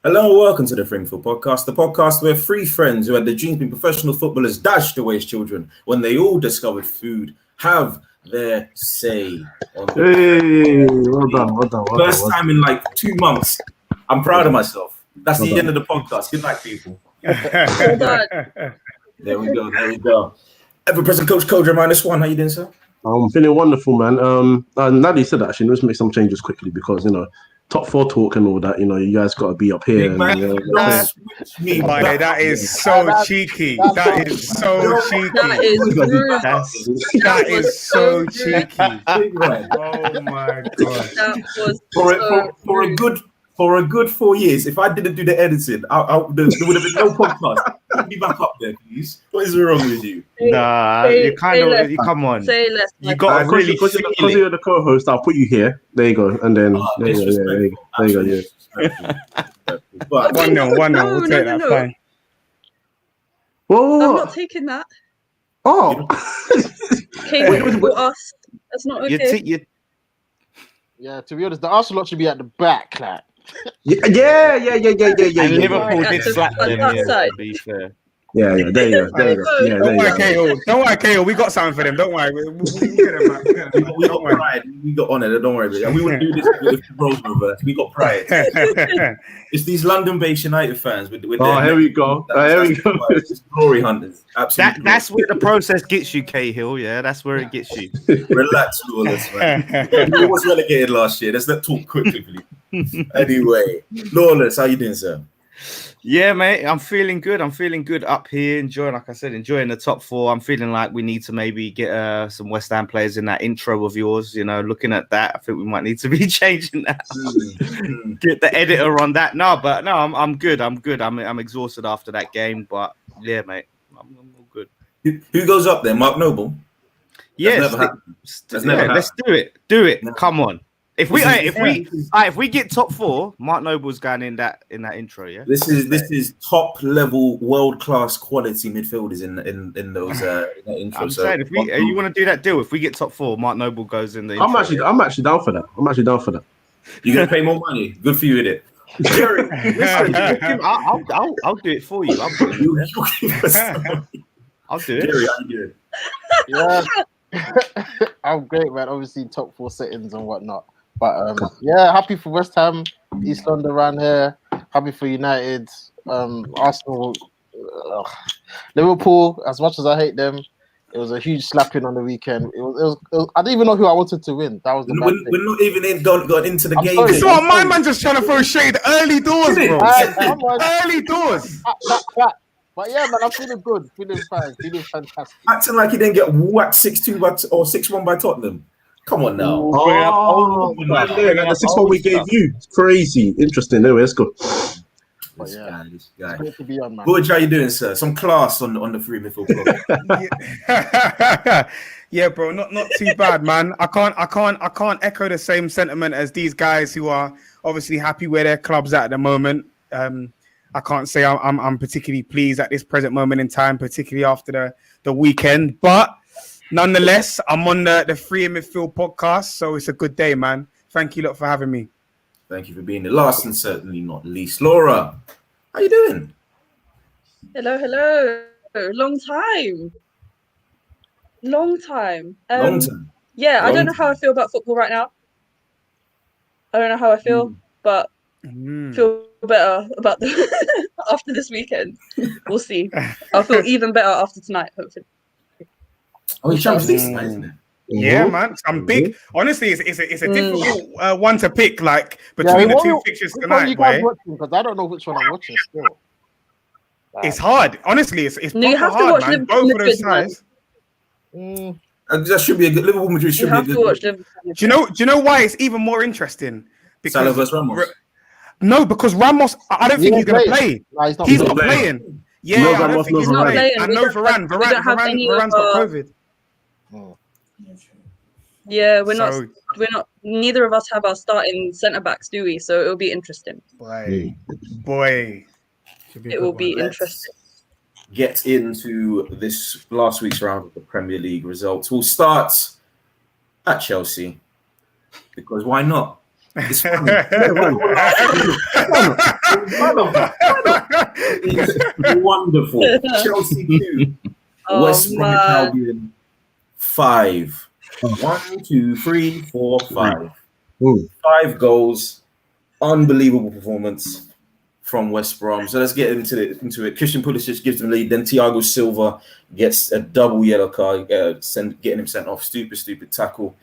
Hello and welcome to the 3inMidfield podcast, the podcast where three friends who had their dreams being professional footballers dashed away as children when they all discovered food have their say. Well done. First time in like 2 months. I'm proud of myself. That's the end of the podcast. Good night, people. Well done. There we go. Ever-present Coach Codra -1. How you doing, sir? I'm feeling wonderful, man. Now that you said that, actually, let's make some changes quickly because, top four talk and all that, you guys got to be up here. That is so cheeky. That is so cheeky. That is so cheeky. Oh my God. That was for a good 4 years. If I didn't do the editing, there would have been no podcast. Put me back up there, please. What is wrong with you? Nah, you come on. Say less. You got to really because you're the co-host. I'll put you here. There you go, and then there you go. Yeah. But 1-0. We'll take that. Fine. Whoa. I'm not taking that. Oh. Okay, for us. That's not okay. Yeah, to be honest, the Arsenal lot should be at the back, like. Yeah. And Liverpool did slap them. Outside. To be fair. Yeah. There you go. Don't worry, KO. We got something for them. Don't worry. We'll get them back. we got pride. We got honor. Don't worry about it. We wouldn't do this if the roles reversed. We got pride. It's these London-based United fans with here we go. It's glory hunters. Absolutely. That's where the process gets you, Cahill. Yeah, that's where it gets you. Relax, Lawless, man. We was relegated last year. Let's not talk quickly. Anyway, Lawless, how you doing, sir? Yeah, mate, I'm feeling good up here, enjoying the top four. I'm feeling like we need to maybe get some West Ham players in that intro of yours. Looking at that, I think we might need to be changing that. Get the editor on that. No, I'm good. I'm exhausted after that game, but yeah, mate, I'm all good. Who goes up there? Mark Noble? Yes, let's do it. No. Come on. If we get top four, Mark Noble's going in that intro, yeah. This is top level world class quality midfielders in those intros. I'm saying if you want to do that deal, if we get top four, Mark Noble goes in the intro. I'm actually down for that. You're gonna pay more money. Good for you, innit? Jerry, I'll do it for you. I'll do it. Jerry, how you doing? Yeah. I'm great, man. Obviously, top four settings and whatnot. But happy for West Ham, East London around here. Happy for United, Arsenal, Liverpool. As much as I hate them, it was a huge slapping on the weekend. It was I didn't even know who I wanted to win. That was the bad thing. We're not even got into the game. It's what my man just trying to throw shade early doors, bro. Early doors. But yeah, man, I'm feeling good, feeling fine, feeling fantastic. Acting like he didn't get whacked 6-2 or 6-1 by Tottenham. Come on now. The 6-1 we gave you. It's crazy. Interesting. Anyway, let's go. This guy. It's great to be on, man. George, how you doing, sir? Some class on the 3inMidfield club. Yeah, bro, not too bad, man. I can't echo the same sentiment as these guys who are obviously happy where their club's at the moment. I can't say I'm particularly pleased at this present moment in time, particularly after the weekend. But nonetheless, I'm on the 3inMidfield podcast, so it's a good day, man. Thank you lot for having me. Thank you for being the last and certainly not least. Laura, how you doing? Hello. Long time. Yeah, I don't know how I feel about football right now. I don't know how I feel, but feel better about after this weekend. We'll see. I'll feel even better after tonight, hopefully. Oh, it's Champions League tonight, isn't it? Yeah, man. I'm big. Honestly, it's a difficult one to pick, like between the two fixtures tonight. Because I don't know which one I'm watching still. It's hard. Honestly, it's you have hard, to watch man. Both of those sides. That should be a good Liverpool Madrid. Should be a good. Watch them. Do you know why it's even more interesting? Salah versus Ramos. No, because Ramos, I don't think he's going to play. No, he's not playing. Yeah, No, I don't think he's not playing. I know Varane's got COVID. Yeah, we're not. Neither of us have our starting centre backs, do we? So it'll be interesting. Boy, it will be interesting. Get into this last week's round of the Premier League results. We'll start at Chelsea because why not? It's funny. It's wonderful. Chelsea 2, West Bromwich Albion 5. 1, 2, 3, 4, 5. 5 goals. Unbelievable performance from West Brom. So let's get into it. Christian Pulisic gives them the lead. Then Thiago Silva gets a double yellow card, getting him sent off. Stupid tackle.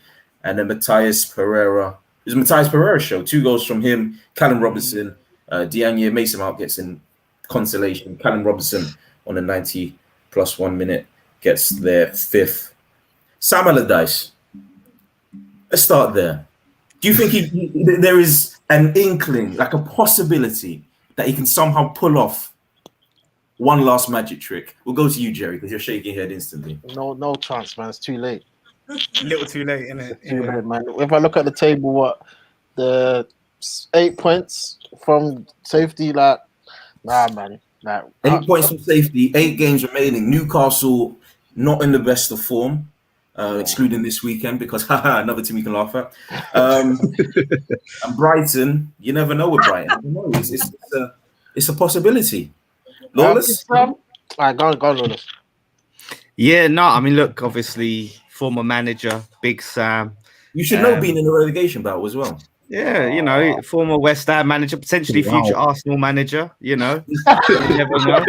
And then Matthias Pereira. It was Matthias Pereira's show. 2 goals from him. Callum Robinson. Diagne Mason Mount gets in consolation. Callum Robinson on the 90 plus 1 minute gets their 5th. Sam Allardyce. Let's start there. Do you think there is an inkling, like a possibility, that he can somehow pull off one last magic trick? We'll go to you, Jerry, because you're shaking your head instantly. No chance, man. It's too late. A little too late, isn't it? Too late, man. If I look at the table, the 8 points from safety, nah, man. 8 points from safety, 8 games remaining. Newcastle not in the best of form. Excluding this weekend because another team you can laugh at. And Brighton, you never know with Brighton. It's a possibility. Lawless? All right, go on, Lawless. Yeah, no, I mean, look, obviously, former manager, Big Sam. You should know being in the relegation battle as well. Yeah, former West Ham manager, potentially future Arsenal manager, you never know.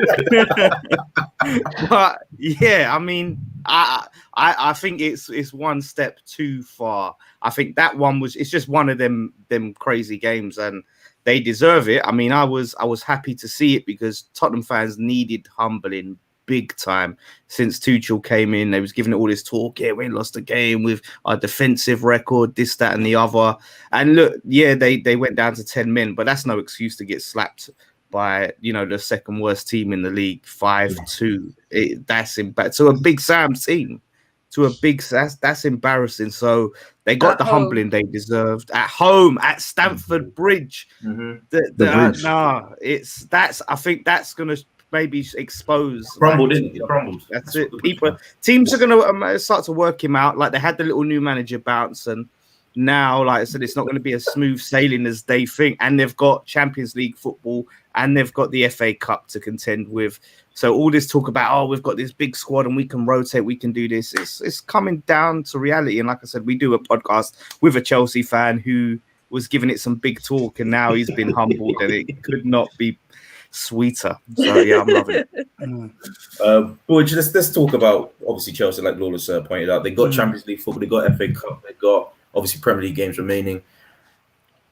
But yeah, I mean, I think it's one step too far. I think that one it's just one of them crazy games, and they deserve it. I mean, I was happy to see it because Tottenham fans needed humbling big time since Tuchel came in. They was giving it all this talk. Yeah, we lost a game with our defensive record, this, that, and the other. And look, yeah, they went down to 10 men, but that's no excuse to get slapped by the second worst team in the league, 5-2. That's to a Big Sam team. That's embarrassing. So they got the humbling they deserved at home at Stamford Bridge. Bridge. I think that's gonna maybe expose. Crumbled, didn't it? Crumbled. That's it. Teams are gonna start to work him out. Like they had the little new manager bounce, and now, like I said, it's not going to be as smooth sailing as they think. And they've got Champions League football, and they've got the FA Cup to contend with. So all this talk about, we've got this big squad and we can rotate, we can do this. It's coming down to reality. And like I said, we do a podcast with a Chelsea fan who was giving it some big talk, and now he's been humbled, and it could not be sweeter. So yeah, I'm loving it. But let's talk about obviously Chelsea, like Lawless pointed out. They got Champions League football, they got FA Cup, they got obviously Premier League games remaining.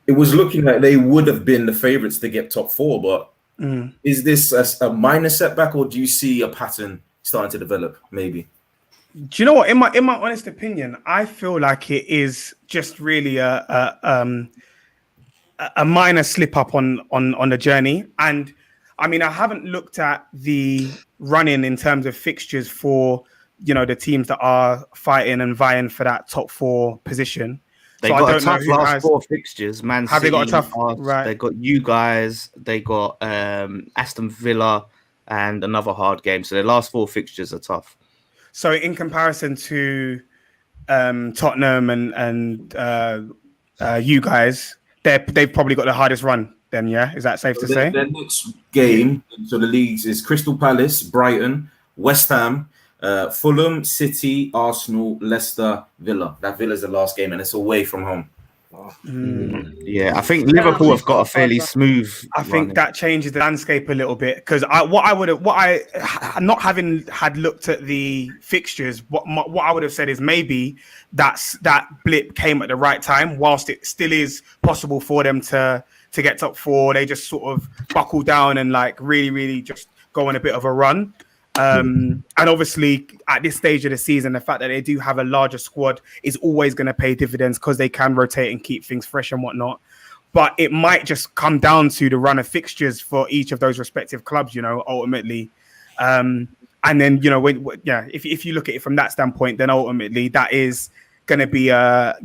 It was looking like they would have been the favourites to get top 4, but is this a minor setback, or do you see a pattern starting to develop? Maybe. Do you know what? In my honest opinion, I feel like it is just really a minor slip up on the journey. And I mean, I haven't looked at the running in terms of fixtures for the teams that are fighting and vying for that top 4 position. They got a tough last 4 fixtures. Man City, have they got a tough? Right. They got you guys. They got Aston Villa and another hard game. So their last 4 fixtures are tough. So in comparison to Tottenham and you guys, they've probably got the hardest run. Then, yeah, is that safe to say? Their next game, so the leagues is Crystal Palace, Brighton, West Ham, Fulham, City, Arsenal, Leicester, Villa. That Villa's the last game, and it's away from home. Yeah, I think Liverpool have got a fairly smooth. I think that changes the landscape a little bit, because not having had looked at the fixtures, what I would have said is maybe that blip came at the right time, whilst it still is possible for them to get top 4. They just sort of buckle down and like really just go on a bit of a run. And obviously at this stage of the season, the fact that they do have a larger squad is always going to pay dividends because they can rotate and keep things fresh and whatnot. But it might just come down to the run of fixtures for each of those respective clubs, ultimately. And then, if you look at it from that standpoint, then ultimately that is going to be a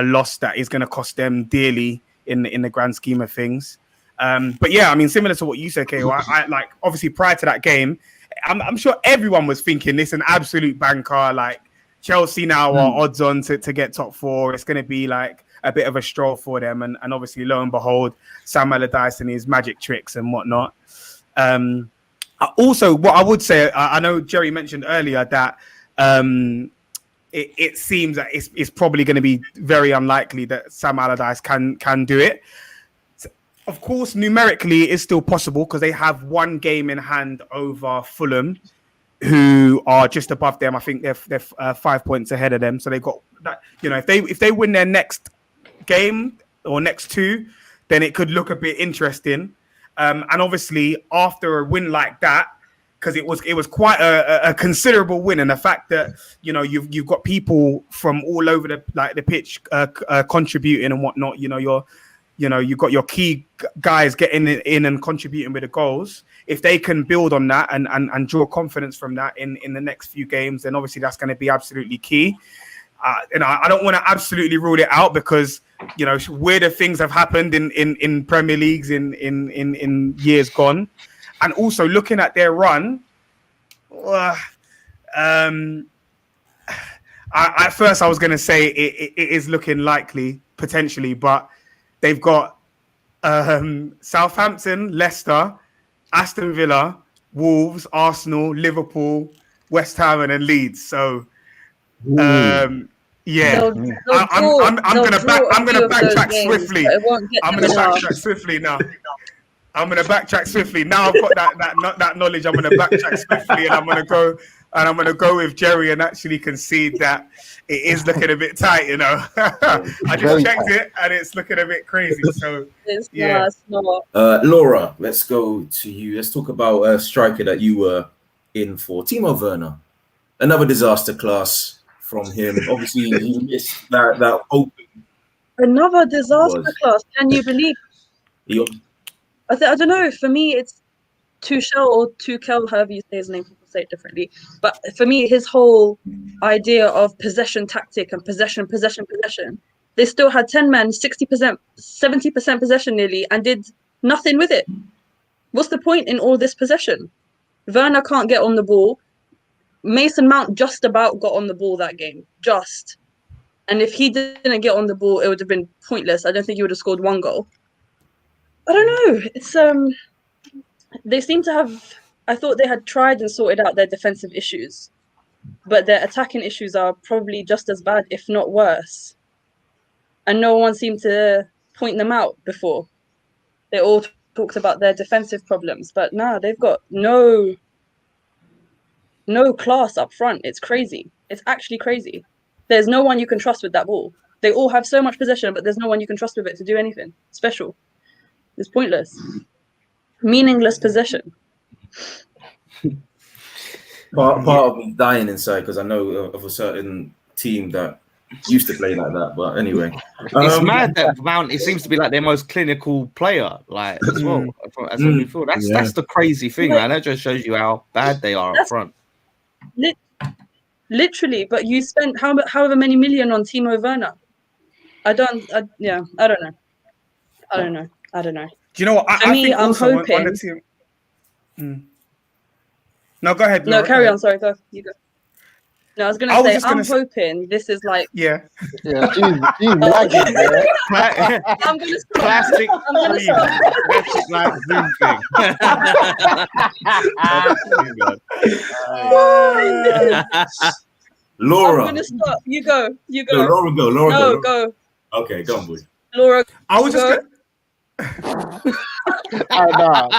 loss that is going to cost them dearly in the grand scheme of things. But yeah, I mean, similar to what you said, KO, I like obviously prior to that game, I'm sure everyone was thinking this is an absolute banker. Like Chelsea now are odds on to get top 4. It's going to be like a bit of a stroll for them. And obviously, lo and behold, Sam Allardyce and his magic tricks and whatnot. Also, what I would say, I know Jerry mentioned earlier that it seems that it's probably going to be very unlikely that Sam Allardyce can do it. Of course, numerically, it's still possible because they have one game in hand over Fulham, who are just above them. I think they're 5 points ahead of them. So they got that. You know, if they win their next game or next two, then it could look a bit interesting. And obviously, after a win like that, because it was quite a considerable win, and the fact that you've got people from all over the pitch contributing and whatnot. You've got your key guys getting in and contributing with the goals. If they can build on that and draw confidence from that in the next few games, then obviously that's going to be absolutely key. And I don't want to absolutely rule it out because weirder things have happened in Premier Leagues in years gone, and also looking at their run. At first, I was going to say it is looking likely potentially, but they've got Southampton, Leicester, Aston Villa, Wolves, Arsenal, Liverpool, West Ham, and then Leeds. So, yeah, I'm gonna backtrack swiftly. I'm gonna backtrack swiftly now. I've got that knowledge. I'm gonna backtrack swiftly, and I'm gonna go with Jerry and actually concede that it is looking a bit tight. I just checked it, and it's looking a bit crazy. So it's not. Laura, let's go to you. Let's talk about a striker that you were in for, Timo Werner. Another disaster class from him. Obviously, he missed that open. Another disaster class. Can you believe? I don't know. For me, it's Tuchel or Tuchel, however you say his name. People say it differently. But for me, his whole idea of possession tactic and possession. They still had 10 men, 60%, 70% possession nearly, and did nothing with it. What's the point in all this possession? Werner can't get on the ball. Mason Mount just about got on the ball that game. Just. And if he didn't get on the ball, it would have been pointless. I don't think he would have scored one goal. I don't know. It's they seem to have. I thought they had tried and sorted out their defensive issues, but their attacking issues are probably just as bad, if not worse. And no one seemed to point them out before. They all talked about their defensive problems, but now they've got no class up front. It's crazy. It's actually crazy. There's no one you can trust with that ball. They all have so much possession, but there's no one you can trust with it to do anything special. It's pointless. Meaningless possession. Part of me dying inside because I know of a certain team that used to play like that. But anyway, it's mad that Mount. It seems to be like their most clinical player, like as well. As a midfield. That's the crazy thing, man. That just shows you how bad they are up front. Literally, but you spent however many million on Timo Werner. I don't know. Do you know what? I think I'm hoping. On the team... No, go ahead. No, carry on. Sorry, you go. No, I was going to say, I'm hoping this is like... Yeah. She's lagging there. I'm going to stop. Classic. Like Zoom thing. Laura. I'm going to stop. You go. No, Laura, go. No, go. Okay, go on, boy. Laura, I was just... This is bad.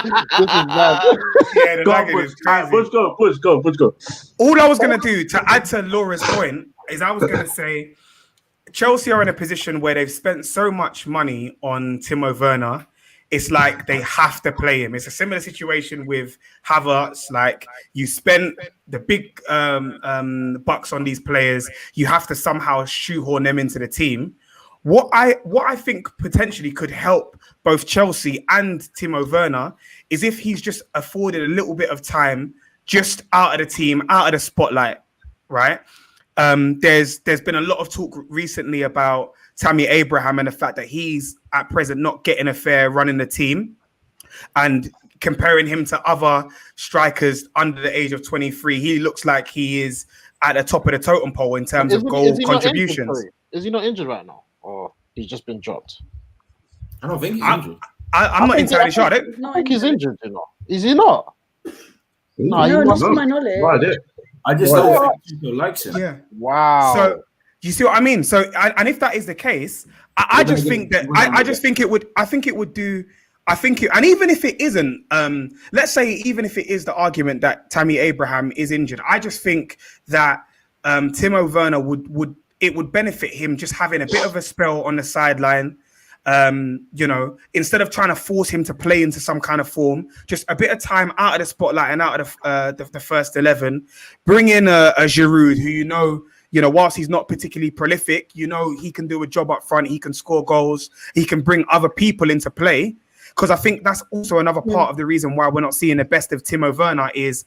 Yeah, the lagging is crazy. Let's go. All I was going to do to add to Laura's point is I was going to say Chelsea are in a position where they've spent so much money on Timo Werner. It's like they have to play him. It's a similar situation with Havertz. Like you spent the big bucks on these players. You have to somehow shoehorn them into the team. What I think potentially could help both Chelsea and Timo Werner is if he's just afforded a little bit of time just out of the team, out of the spotlight, right? There's been a lot of talk recently about Tammy Abraham and the fact that he's at present not getting a fair run in the team, and comparing him to other strikers under the age of 23, he looks like he is at the top of the totem pole in terms of goal contributions. Is he not injured right now? He's just been dropped. I don't think he's injured. I'm not entirely sure. I think he's injured, you know. Is he not? No, not to my knowledge. I just don't think Tuchel likes him. Yeah. Wow. So you see what I mean? So and if that is the case, I just think that I just think it would. I think it would do. I think it, and even if it isn't, let's say even if it is the argument that Tammy Abraham is injured, I just think that Timo Werner would benefit him just having a bit of a spell on the sideline. You know, instead of trying to force him to play into some kind of form, just a bit of time out of the spotlight and out of the first 11. Bring in a Giroud, who you know, whilst he's not particularly prolific, you know, he can do a job up front. He can score goals. He can bring other people into play. Because I think that's also another part of the reason why we're not seeing the best of Timo Werner is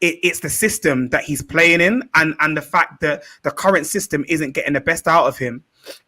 it's the system that he's playing in and the fact that the current system isn't getting the best out of him.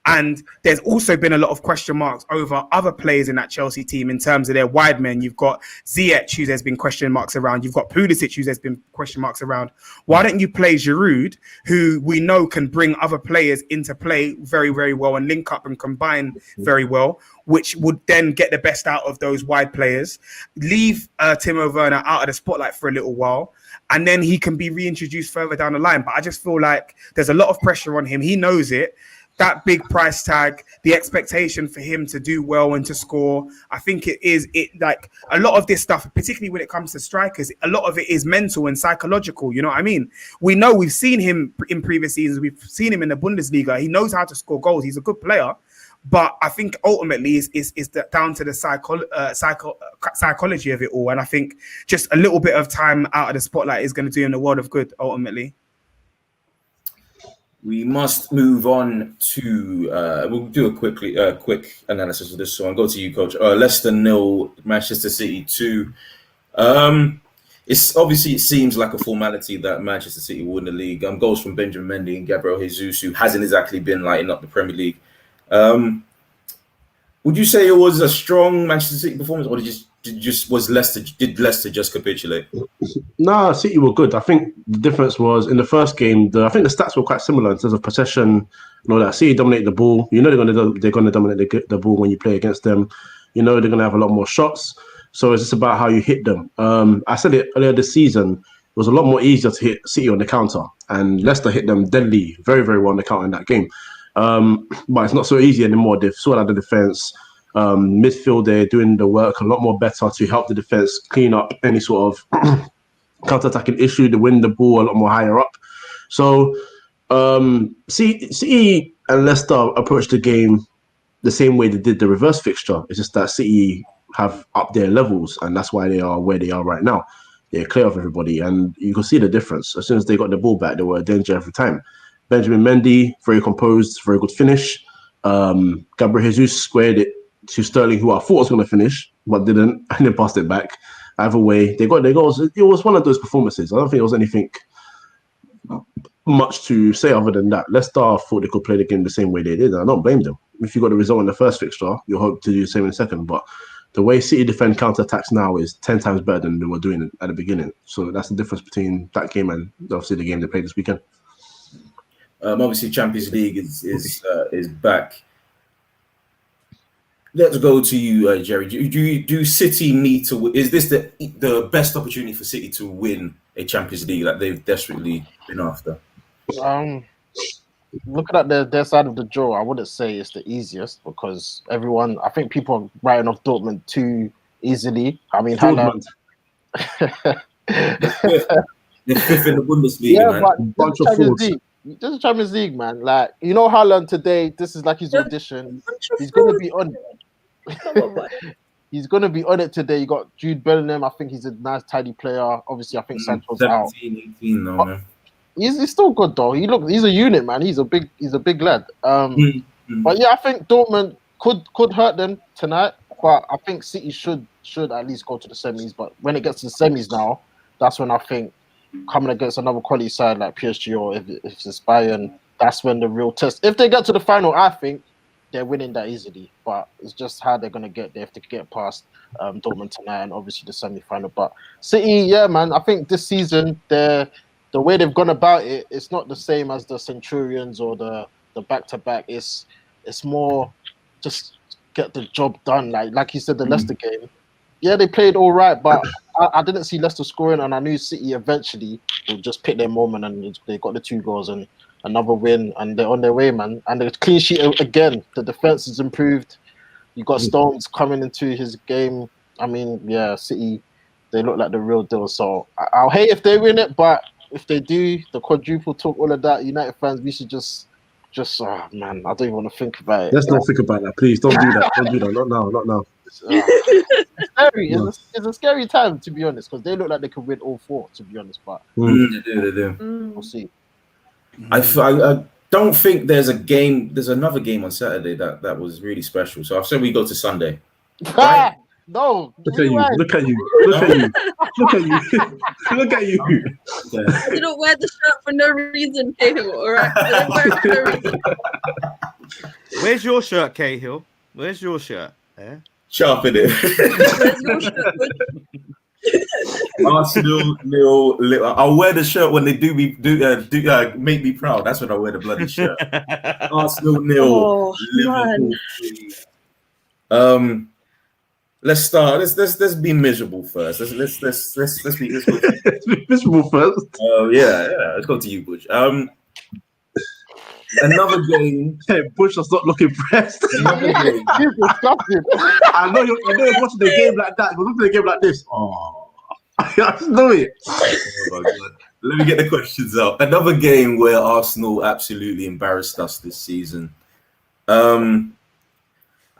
And there's also been a lot of question marks over other players in that Chelsea team in terms of their wide men. You've got Ziyech, who there's been question marks around. You've got Pulisic, who there's been question marks around. Why don't you play Giroud, who we know can bring other players into play very, very well and link up and combine very well, which would then get the best out of those wide players. Leave Timo Werner out of the spotlight for a little while, and then he can be reintroduced further down the line. But I just feel like there's a lot of pressure on him. He knows it. That big price tag, the expectation for him to do well and to score. I think it like a lot of this stuff, particularly when it comes to strikers, a lot of it is mental and psychological. You know what I mean? We know we've seen him in previous seasons. We've seen him in the Bundesliga. He knows how to score goals. He's a good player. But I think ultimately is down to the psychology of it all. And I think just a little bit of time out of the spotlight is going to do him the world of good ultimately. We must move on to we'll do a quick analysis of this one. Go to you, Coach. Leicester 0, Manchester City 2. It's obviously, it seems like a formality that Manchester City will win the league. Goals from Benjamin Mendy and Gabriel Jesus, who hasn't exactly been lighting up the Premier League. Would you say it was a strong Manchester City performance, or did Leicester just capitulate? No, City were good. I think the difference was in the first game. I think the stats were quite similar in terms of possession. You know that City dominate the ball. You know they're going to dominate the ball when you play against them. You know they're going to have a lot more shots. So it's just about how you hit them. I said it earlier this season. It was a lot more easier to hit City on the counter, and Leicester hit them deadly, very, very well on the counter in that game. But it's not so easy anymore. They've sorted out the defense. Midfield, they're doing the work a lot more better to help the defense clean up any sort of counter-attacking issue, to win the ball a lot more higher up. So City and Leicester approached the game the same way they did the reverse fixture. It's just that City have upped their levels, and that's why they are where they are right now. They're clear of everybody, and you can see the difference. As soon as they got the ball back, they were a danger every time. Benjamin Mendy, very composed, very good finish. Gabriel Jesus squared it to Sterling, who I thought was going to finish, but didn't, and then passed it back. Either way, they got their goals. It was one of those performances. I don't think it was anything much to say other than that. Leicester thought they could play the game the same way they did, and I don't blame them. If you got the result in the first fixture, you hope to do the same in the second. But the way City defend counter-attacks now is 10 times better than they were doing at the beginning. So that's the difference between that game and obviously the game they played this weekend. Obviously, Champions League is back. Let's go to you, Jerry. Do City need to? Is this the best opportunity for City to win a Champions League that they've desperately been after? Looking at their side of the draw, I wouldn't say it's the easiest because I think people are writing off Dortmund too easily. I mean, Haaland. They're fifth in the Bundesliga, man. This is Champions League, man. Like, you know, Haaland today, this is like his audition. He's going to be on it. He's going to be on it today. You got Jude Bellingham. I think he's a nice, tidy player. Obviously, I think Sancho's 17, out. 18, though, man. He's still good, though. He's a unit, man. He's a big lad. But yeah, I think Dortmund could hurt them tonight. But I think City should at least go to the semis. But when it gets to the semis now, that's when I think coming against another quality side like PSG or if it's Bayern, that's when the real test. If they get to the final, I think they're winning that easily. But it's just how they're going to get there if they get past Dortmund tonight and obviously the semi-final. But City, yeah, man, I think this season, the way they've gone about it, it's not the same as the Centurions or the back-to-back. It's It's more just get the job done. Like you said, the Leicester game. Yeah, they played all right, but I didn't see Leicester scoring, and I knew City eventually will just pick their moment, and they got the 2 goals and another win, and they're on their way, man. And the clean sheet again. The defense has improved. You got Stones coming into his game. I mean, yeah, City, they look like the real deal. So I'll hate if they win it, but if they do, the quadruple talk, all of that, United fans, we should just oh man, I don't even want to think about it. Let's not think about that, please. Don't do that. Don't do that. Not now. It's scary. It's a scary time, to be honest, because they look like they could win all 4, to be honest. But They do. We'll see. I don't think there's a game. There's another game on Saturday that was really special. So I said we go to Sunday. Right? No, look at you. Look at you. Look at you. Look at you. Look at you. I didn't wear the shirt for no reason, Cahill. All right. I didn't wear it for no reason. Where's your shirt, Cahill? Where's your shirt? Yeah. Sharp in it. Where's your shirt? Arsenal nil. I'll wear the shirt when they do make me proud. That's when I wear the bloody shirt. Arsenal nil. Liverpool 3. Let's start. Let's be miserable first. Let's be miserable first. Yeah. Let's go to you, Bush. Another game. Hey, Bush does not look impressed. Another game. You're disgusting. I know you're watching the game like that. You're looking at the game like this. Oh, I just know it. Oh my God. Let me get the questions out. Another game where Arsenal absolutely embarrassed us this season. I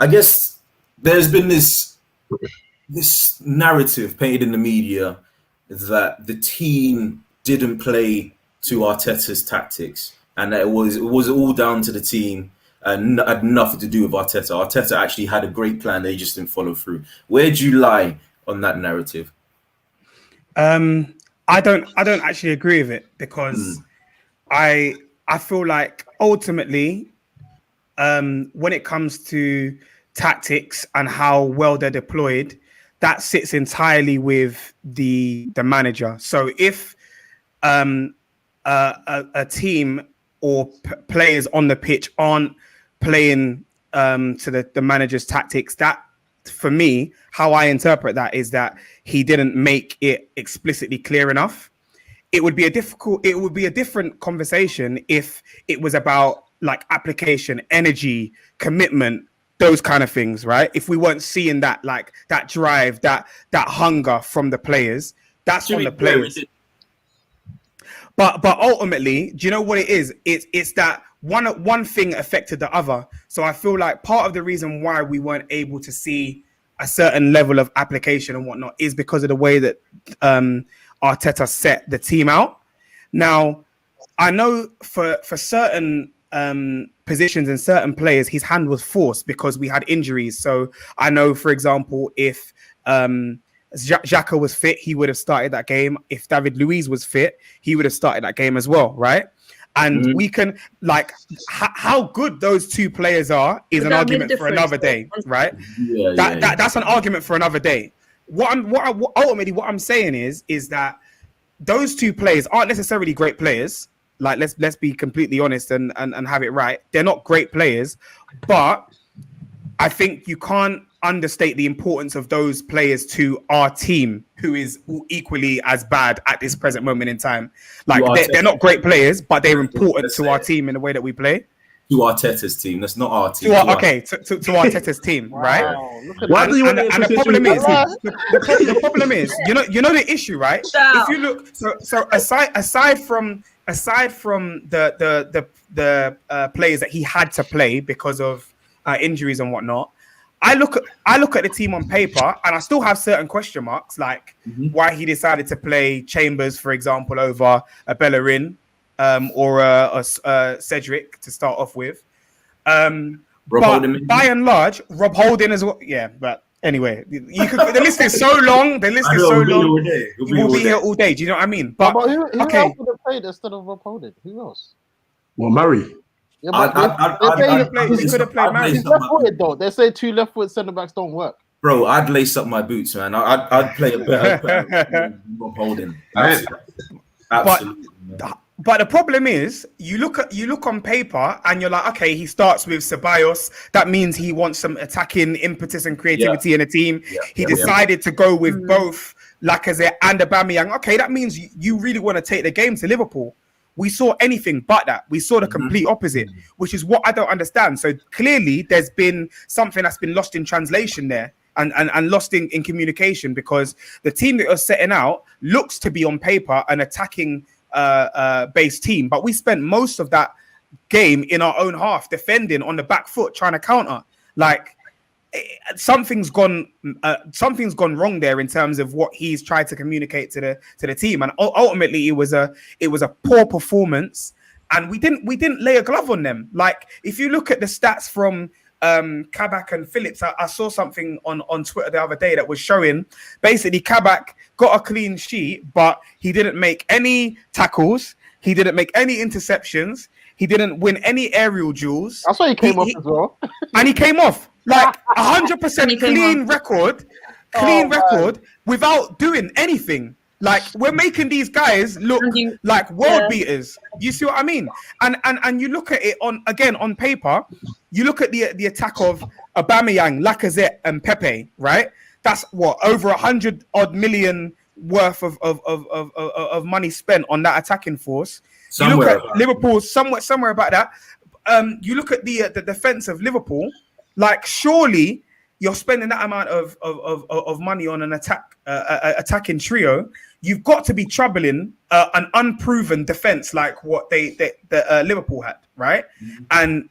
guess there's been this narrative painted in the media that the team didn't play to Arteta's tactics, and that it was all down to the team and had nothing to do with Arteta. Arteta actually had a great plan; they just didn't follow through. Where do you lie on that narrative? I don't actually agree with it, because I feel like ultimately, when it comes to tactics and how well they're deployed, that sits entirely with the manager. So if a team or players on the pitch aren't playing to the manager's tactics, that, for me, how I interpret that is that he didn't make it explicitly clear enough. It would be a different conversation if it was about like application, energy, commitment, those kind of things, right? If we weren't seeing that, like that drive, that hunger from the players, that's from the players. But ultimately, do you know what it is? It's that one thing affected the other. So I feel like part of the reason why we weren't able to see a certain level of application and whatnot is because of the way that Arteta set the team out. Now, I know for certain positions and certain players, his hand was forced because we had injuries. So I know, for example, if Xhaka was fit, he would have started that game. If David Luiz was fit, he would have started that game as well, right? And we can, like, how good those two players are is an argument for another day, right? That's an argument for another day. Ultimately, what I'm saying is that those two players aren't necessarily great players. Like, let's be completely honest and have it right. They're not great players, but I think you can't understate the importance of those players to our team, who is equally as bad at this present moment in time. Like, they're not great players, but they're important to our team in the way that we play. To Arteta's team, that's not our team. To Arteta's team, right? Why do you want and the problem is, you know the issue, right? If you look, so aside from the players that he had to play because of injuries and whatnot, I look at the team on paper and I still have certain question marks, like why he decided to play Chambers, for example, over a Bellerin or a Cedric to start off with. But by and large, Rob Holding as well. Yeah, but anyway, the list is so long. The list is so long. We'll be here all day. Do you know what I mean? But who else would have played instead of Rob Holding? Who else? Well, Murray. Yeah, he could have played Murray. He's left-footed though. They say 2 left-footed centre-backs don't work. Bro, I'd lace up my boots, man. I'd play a better Rob Holding. Absolutely. But the problem is, you look on paper, and you're like, okay, he starts with Ceballos. That means he wants some attacking impetus and creativity in a team. He decided to go with both Lacazette and Aubameyang. Okay, that means you really want to take the game to Liverpool. We saw anything but that. We saw the complete opposite, which is what I don't understand. So clearly, there's been something that's been lost in translation there. And lost in communication, because the team that you're setting out looks to be on paper an attacking based team, but we spent most of that game in our own half defending on the back foot, trying to counter. Like something's gone wrong there in terms of what he's tried to communicate to the team, and ultimately it was a poor performance, and we didn't lay a glove on them. Like if you look at the stats from Kabak and Phillips, I saw something on Twitter the other day that was showing basically Kabak got a clean sheet, but he didn't make any tackles, he didn't make any interceptions, he didn't win any aerial duels. That's why he came off as well. And he came off like 100% clean record without doing anything. Like we're making these guys look like world beaters. You see what I mean? And you look at it on paper. You look at the attack of Aubameyang, Lacazette, and Pepe. Right? That's what over 100 odd million worth of money spent on that attacking force. You look at Liverpool, somewhere about that. You look at the defense of Liverpool. Like surely you're spending that amount of money on an attacking trio. You've got to be troubling an unproven defense like what Liverpool had, right? And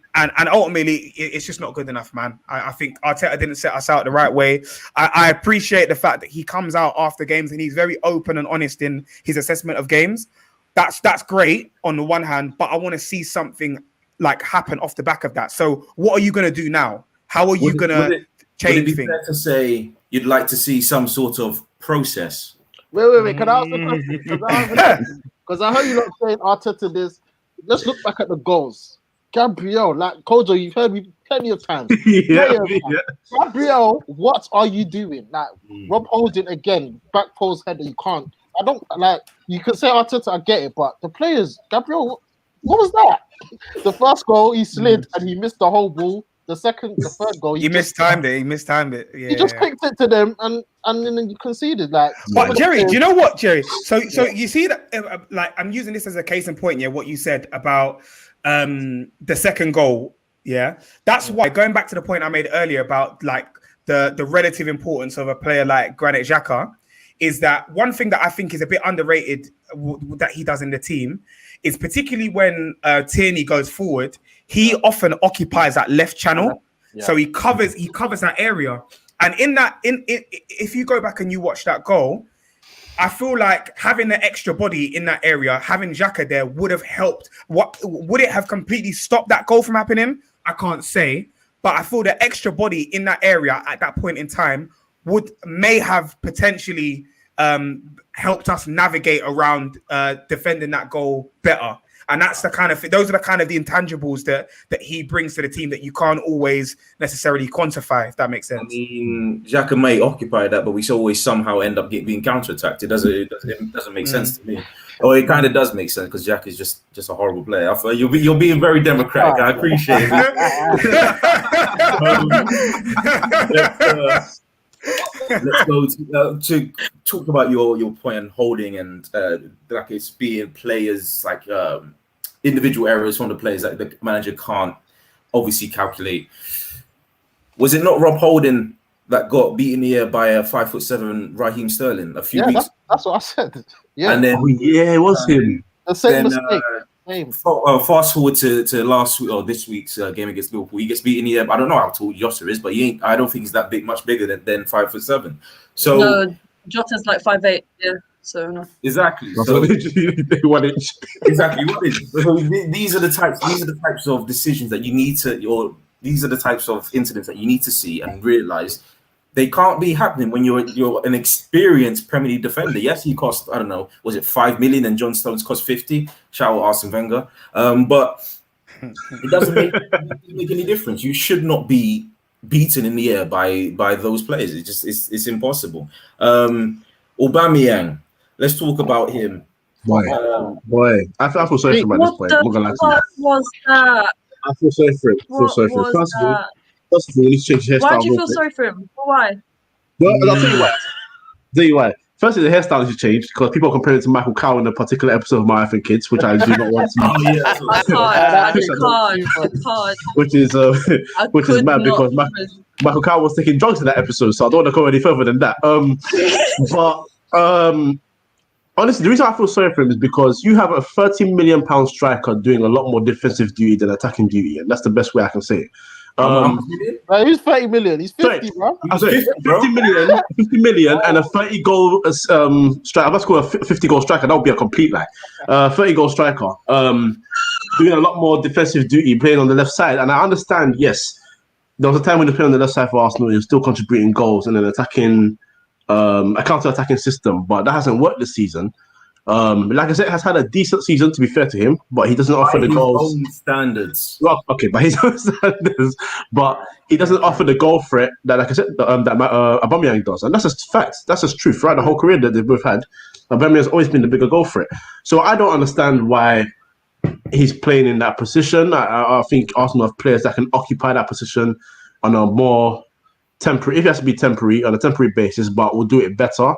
ultimately, it's just not good enough, man. I think Arteta didn't set us out the right way. I appreciate the fact that he comes out after games and he's very open and honest in his assessment of games. That's great on the one hand, but I want to see something like happen off the back of that. So, what are you going to do now? How are you going to change things? Would it be fair to say you'd like to see some sort of process? Wait. Can I ask the question? Because I heard you not saying Arteta this. Let's look back at the goals. Gabriel, like Kojo, you've heard me plenty of times. Gabriel, what are you doing? Like Rob Holding again, back post header. You can't. I don't like. You could say Arteta, I get it, but the players, Gabriel, what was that? The first goal, he slid and he missed the whole ball. The third goal, he mistimed it. Yeah, he just kicked it to them, and then you conceded. Like, but Jerry, do you know what, Jerry? So you see that, like, I'm using this as a case in point. Yeah, what you said about the second goal. Yeah, that's why going back to the point I made earlier about like the relative importance of a player like Granit Xhaka is that one thing that I think is a bit underrated that he does in the team is particularly when Tierney goes forward, he often occupies that left channel. Yeah. So he covers that area. And if you go back and you watch that goal, I feel like having the extra body in that area, having Xhaka there would have helped. What would it have completely stopped that goal from happening? I can't say, but I feel the extra body in that area at that point in time may have potentially helped us navigate around defending that goal better. And that's those are the kind of the intangibles that he brings to the team that you can't always necessarily quantify, if that makes sense. I mean, Xhaka may occupy that, but we always somehow end up being counter-attacked. It doesn't make sense to me. Or it kind of does make sense because Xhaka is just a horrible player. You're being very democratic. I appreciate it. Let's go to talk about your point on Holding and like it's being players like individual errors from the players that the manager can't obviously calculate. Was it not Rob Holding that got beaten here by a 5'7" Raheem Sterling a few weeks? That's what I said. Yeah, and then it was him. The same mistake. Fast forward to last week or this week's game against Liverpool. He gets beaten here. I don't know how tall Jota is, but I don't think he's that big, much bigger than 5'7". So no, Jota's like 5'8". Yeah, so no. Exactly. So 1 inch. Exactly. So these are the types of decisions that you need to, or these are the types of incidents that you need to see and realize they can't be happening when you're an experienced Premier League defender. Yes, he cost, I don't know, was it 5 million and John Stones cost 50? Shout out Arsene Wenger. But it doesn't make any difference. You should not be beaten in the air by those players. It's impossible. Aubameyang, let's talk about him. Boy. I feel sorry for him at this point. I'm not gonna lie to you. What was that? I feel sorry for him. First of all, he needs to change his hairstyle. Why do you feel sorry for him? Why? Well, I'll tell you why. Firstly, the hairstyle should change because people are comparing it to Michael Cow in a particular episode of My Effing Kids, which I do not want to. I can't. Which is mad because Michael Cow was taking drugs in that episode, so I don't want to go any further than that. Honestly, the reason I feel sorry for him is because you have a £30 million striker doing a lot more defensive duty than attacking duty, and that's the best way I can say it. He's 30 million. He's 50, bro. I said 50 million, and a 30-goal striker. I must call a 50-goal striker. That would be a complete lie. 30-goal striker, doing a lot more defensive duty, playing on the left side. And I understand. Yes, there was a time when he was playing on the left side for Arsenal. He was still contributing goals and then attacking, a counter-attacking system. But that hasn't worked this season. Like I said, has had a decent season, to be fair to him, but he doesn't offer the goals. Standards. Well, okay, but his own standards, but he doesn't offer the goal threat that, like I said, that Aubameyang does, and that's just fact. That's just truth, right? The whole career that they've both had, Aubameyang's always been the bigger goal threat. So I don't understand why he's playing in that position. I think Arsenal have players that can occupy that position on a more temporary, if it has to be temporary, on a temporary basis, but will do it better.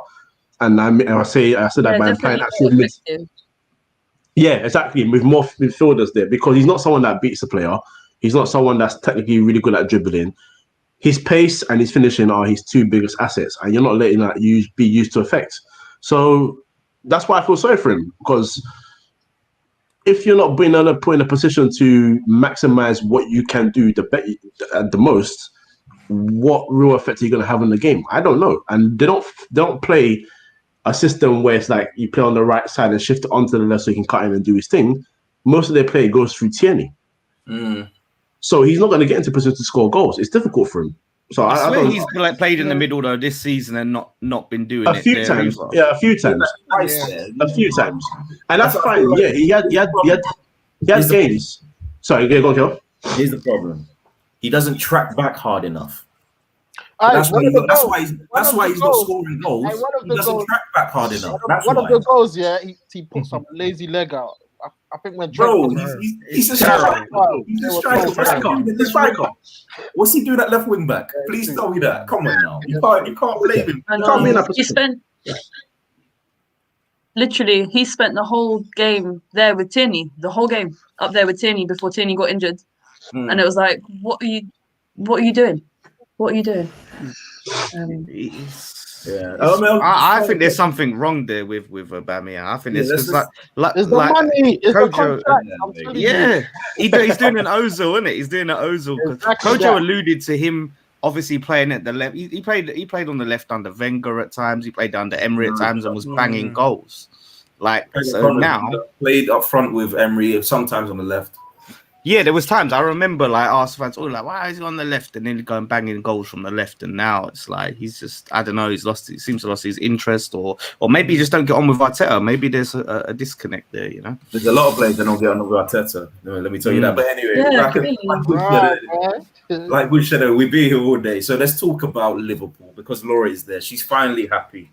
And I said that by implying actual mid. Yeah, exactly. With more midfielders there, because he's not someone that beats the player. He's not someone that's technically really good at dribbling. His pace and his finishing are his two biggest assets, and you're not letting that be used to effect. So that's why I feel sorry for him, because if you're not being put in a position to maximize what you can do the most, what real effect are you going to have on the game? I don't know. And they don't play a system where it's like you play on the right side and shift it onto the left so he can cut in and do his thing. Most of their play goes through Tierney. So he's not going to get into position to score goals. It's difficult for him. So I swear he's played in the middle though this season and not been doing it. A few times. A few times. And that's fine. Yeah, he had games. Sorry, go on, Kel. Here's the problem. He doesn't track back hard enough. That's why he's not scoring goals. He doesn't track back hard enough. One of the goals, he put some lazy leg out. I think when he's a striker. He's a striker. What's he doing at left wing back? Please tell me that. Come on now. You can't blame him. He spent the whole game there with Tierney. The whole game up there with Tierney before Tierney got injured. And it was like, what are you doing? What are you doing? I think there's something wrong there with Aubameyang. I think it's the money. It's the contract. He's doing an Ozil, isn't it? He's doing an Ozil. Exactly. Kojo alluded to him obviously playing at the left. He played on the left under Wenger at times. He played under Emery at times and was banging goals. Now played up front with Emery, sometimes on the left. Yeah, there was times I remember like Arsenal fans, why is he on the left? And then going banging goals from the left. And now it's like he's just, I don't know, he seems to lost his interest, or maybe he just don't get on with Arteta. Maybe there's a disconnect there, you know. There's a lot of players that don't get on with Arteta. Let me tell you that. But anyway, like we said, we'll be here all day. So let's talk about Liverpool, because Laura is there. She's finally happy.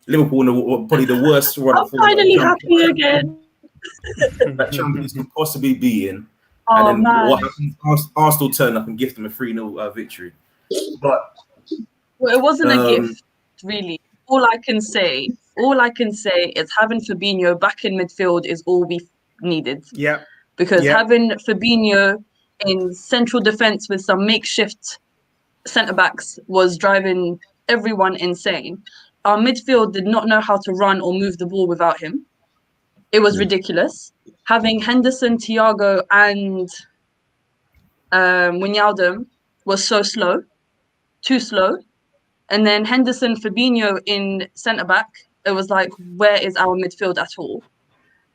Liverpool, probably the worst run. I'm finally happy again. That Champions could possibly be in. And then what happens? Arsenal turn up and gift them a 3-0 victory. But it wasn't a gift, really. All I can say is having Fabinho back in midfield is all we needed. Yeah. Because having Fabinho in central defense with some makeshift centre backs was driving everyone insane. Our midfield did not know how to run or move the ball without him. It was ridiculous. Having Henderson, Thiago, and Wijnaldum was so slow, too slow. And then Henderson, Fabinho in centre-back, it was like, where is our midfield at all?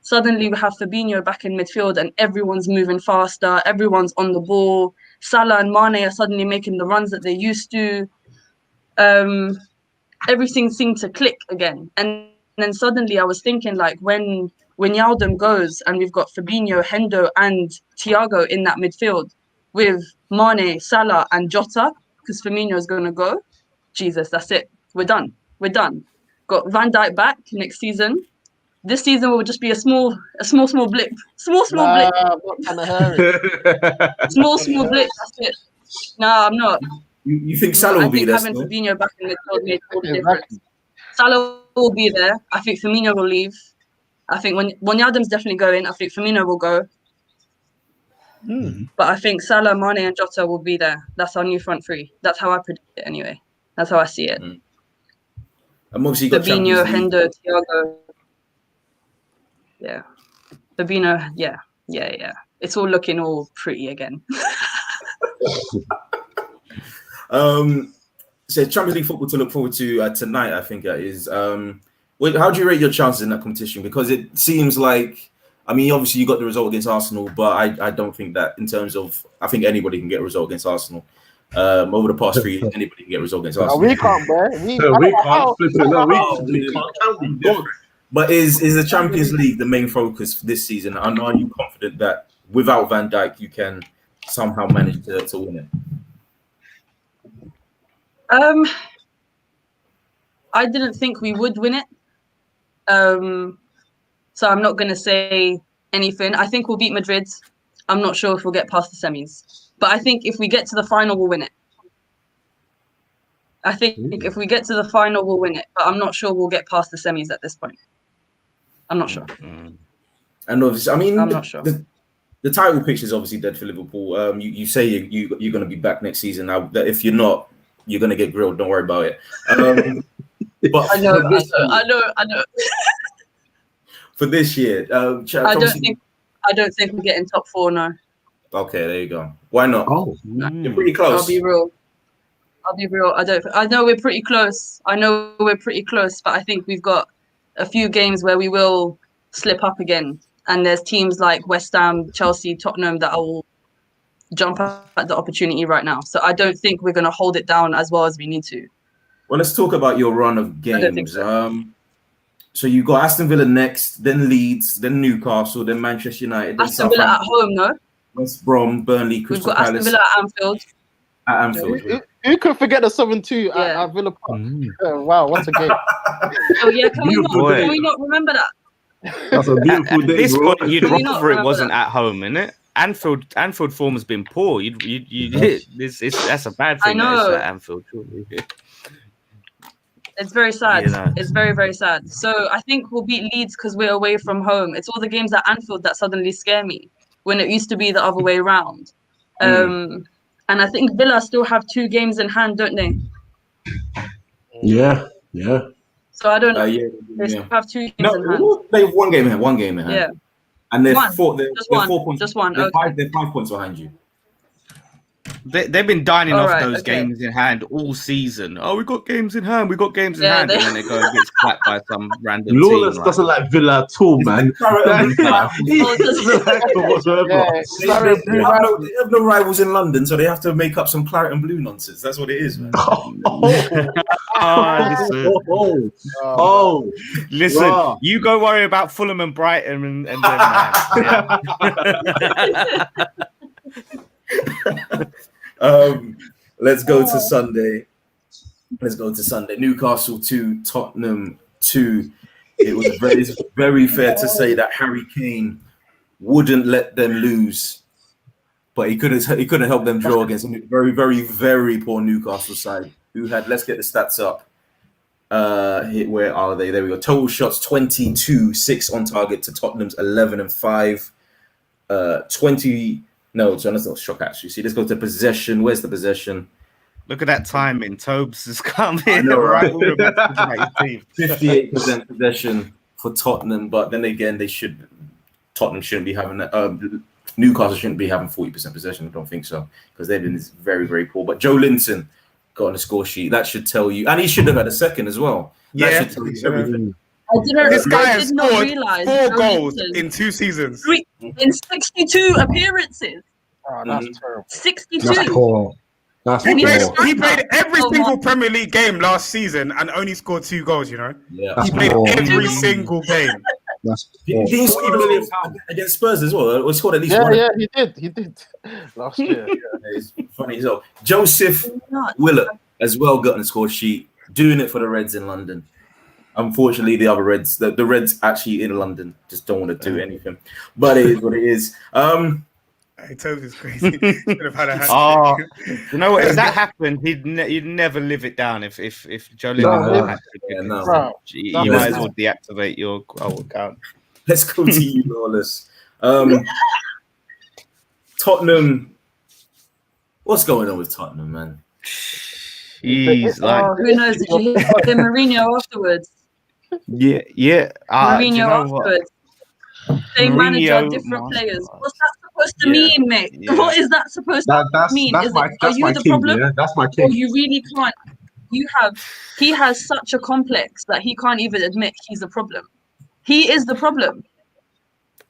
Suddenly we have Fabinho back in midfield and everyone's moving faster, everyone's on the ball. Salah and Mane are suddenly making the runs that they used to. Everything seemed to click again. And then suddenly I was thinking, like, when Wijnaldum goes and we've got Fabinho, Hendo and Thiago in that midfield with Mane, Salah and Jota, because Firmino is going to go, Jesus, that's it. We're done. Got Van Dijk back next season. this season will just be a small blip. Small blip. I'm not trying to hear it. Small blip. That's it. No, I'm not. You think Salah will be there? I think having Fabinho back in midfield made all the difference. Salah will be there. I think Firmino will leave. I think when Wijnaldum's definitely going, I think Firmino will go. But I think Salah, Mane, and Jota will be there. That's our new front three. That's how I predict it anyway. That's how I see it. And obviously you got Fabinho, Hendo, Thiago. Yeah. Fabinho, yeah. It's all looking all pretty again. So Champions League football to look forward to tonight, I think that is. How do you rate your chances in that competition? Because it seems like, I mean, obviously you got the result against Arsenal, but I don't think that in terms of, I think anybody can get a result against Arsenal. Over the past 3 years, anybody can get a result against Arsenal. We can't, bro. We can't. But is the Champions League the main focus this season? And are you confident that without Van Dijk, you can somehow manage to win it? I didn't think we would win it. So I'm not going to say anything. I think we'll beat Madrid. I'm not sure if we'll get past the semis. But I think if we get to the final, we'll win it. I think if we get to the final, we'll win it. But I'm not sure we'll get past the semis at this point. I'm not sure. And obviously, I mean, I'm not sure. The title picture is obviously dead for Liverpool. You say you're going to be back next season. Now, if you're not, you're going to get grilled. Don't worry about it. But I know. For this year, I don't think we're getting top 4 now. Okay, there you go. Why not? Oh, you're pretty close. I'll be real. I know we're pretty close. But I think we've got a few games where we will slip up again. And there's teams like West Ham, Chelsea, Tottenham that will jump at the opportunity right now. So I don't think we're going to hold it down as well as we need to. Well, let's talk about your run of games. So you got Aston Villa next, then Leeds, then Newcastle, then Manchester United, then Aston Villa at home, no? West Brom, Burnley, Crystal Palace. We've got Aston Villa at Anfield. Who could forget the 7-2 at Villa Park? Wow, what a game! Oh yeah, can we not remember that? That's a beautiful day. At this point, you'd Can we not rather it remember wasn't that? at home, innit? Anfield form has been poor. That's a bad thing. I know. That it's at Anfield. Surely. It's very sad. You know. It's very, very sad. So I think we'll beat Leeds because we're away from home. It's all the games at Anfield that suddenly scare me when it used to be the other way around. And I think Villa still have 2 games in hand, don't they? Yeah. So I don't know. They still have 2 games in hand. They have one game in hand. Yeah. And they're One. 4 points. Just one. They're Okay. 5 points behind you. They've been dining All off right, those okay. games in hand all season. Oh, we got games in hand. Yeah, And then they go and get clapped by some random Lawless team. doesn't like Villa at all, man. He doesn't like them whatsoever. They have no rivals in London, so they have to make up some claret and blue nonsense. That's what it is, man. Listen, Wow. you go worry about Fulham and Brighton and them, man. Let's go to Sunday. Newcastle 2, Tottenham 2. It's very fair to say that Harry Kane wouldn't let them lose, but he couldn't help them draw against a very, very, very poor Newcastle side who had. Let's get the stats up. Where are they? There we go. Total shots 22, 6 on target to Tottenham's 11 and 5. 20. No, so that's not shock actually. See, let's go to possession. Where's the possession? Look at that timing. Tobes has come in. I know, right? We're about to talk about his team. 58% possession for Tottenham, but then again, Tottenham shouldn't be having that. Newcastle shouldn't be having 40% possession. I don't think so because they've been very, very poor. But Joe Linton got on the score sheet. That should tell you, and he should have had a second as well. That should tell you everything. This guy has did not scored realise 4 Joe goals Linton- in 2 seasons. In 62 appearances. Oh, that's terrible. 62. That's poor. He played every Oh, single my. Premier League game last season and only scored 2 goals, you know? Yeah. He played poor. every single game. That's Did he score $40 million against Spurs as well? Or scored at least one. Yeah, he did. Last year. Yeah. It's funny as well. Joseph Not. Willett as well got on the score sheet, doing it for the Reds in London. Unfortunately, the other Reds, the Reds actually in London just don't want to do anything. But it is what it is. Hey, Toby is crazy. Should have had a hat. Oh, you know what? If that happened, you'd never live it down. If Joe Linton had you might as well deactivate your account. Let's go to you, Lawless. Tottenham. What's going on with Tottenham, man? He's like, who knows? Did you hear the Mourinho afterwards? Yeah. Mourinho afterwards. Same manager, different players. What's that supposed to mean, mate? Yeah. What is that supposed to mean? Are you the problem? Yeah, that's my king. Or you really can't. He has such a complex that he can't even admit he's the problem. He is the problem.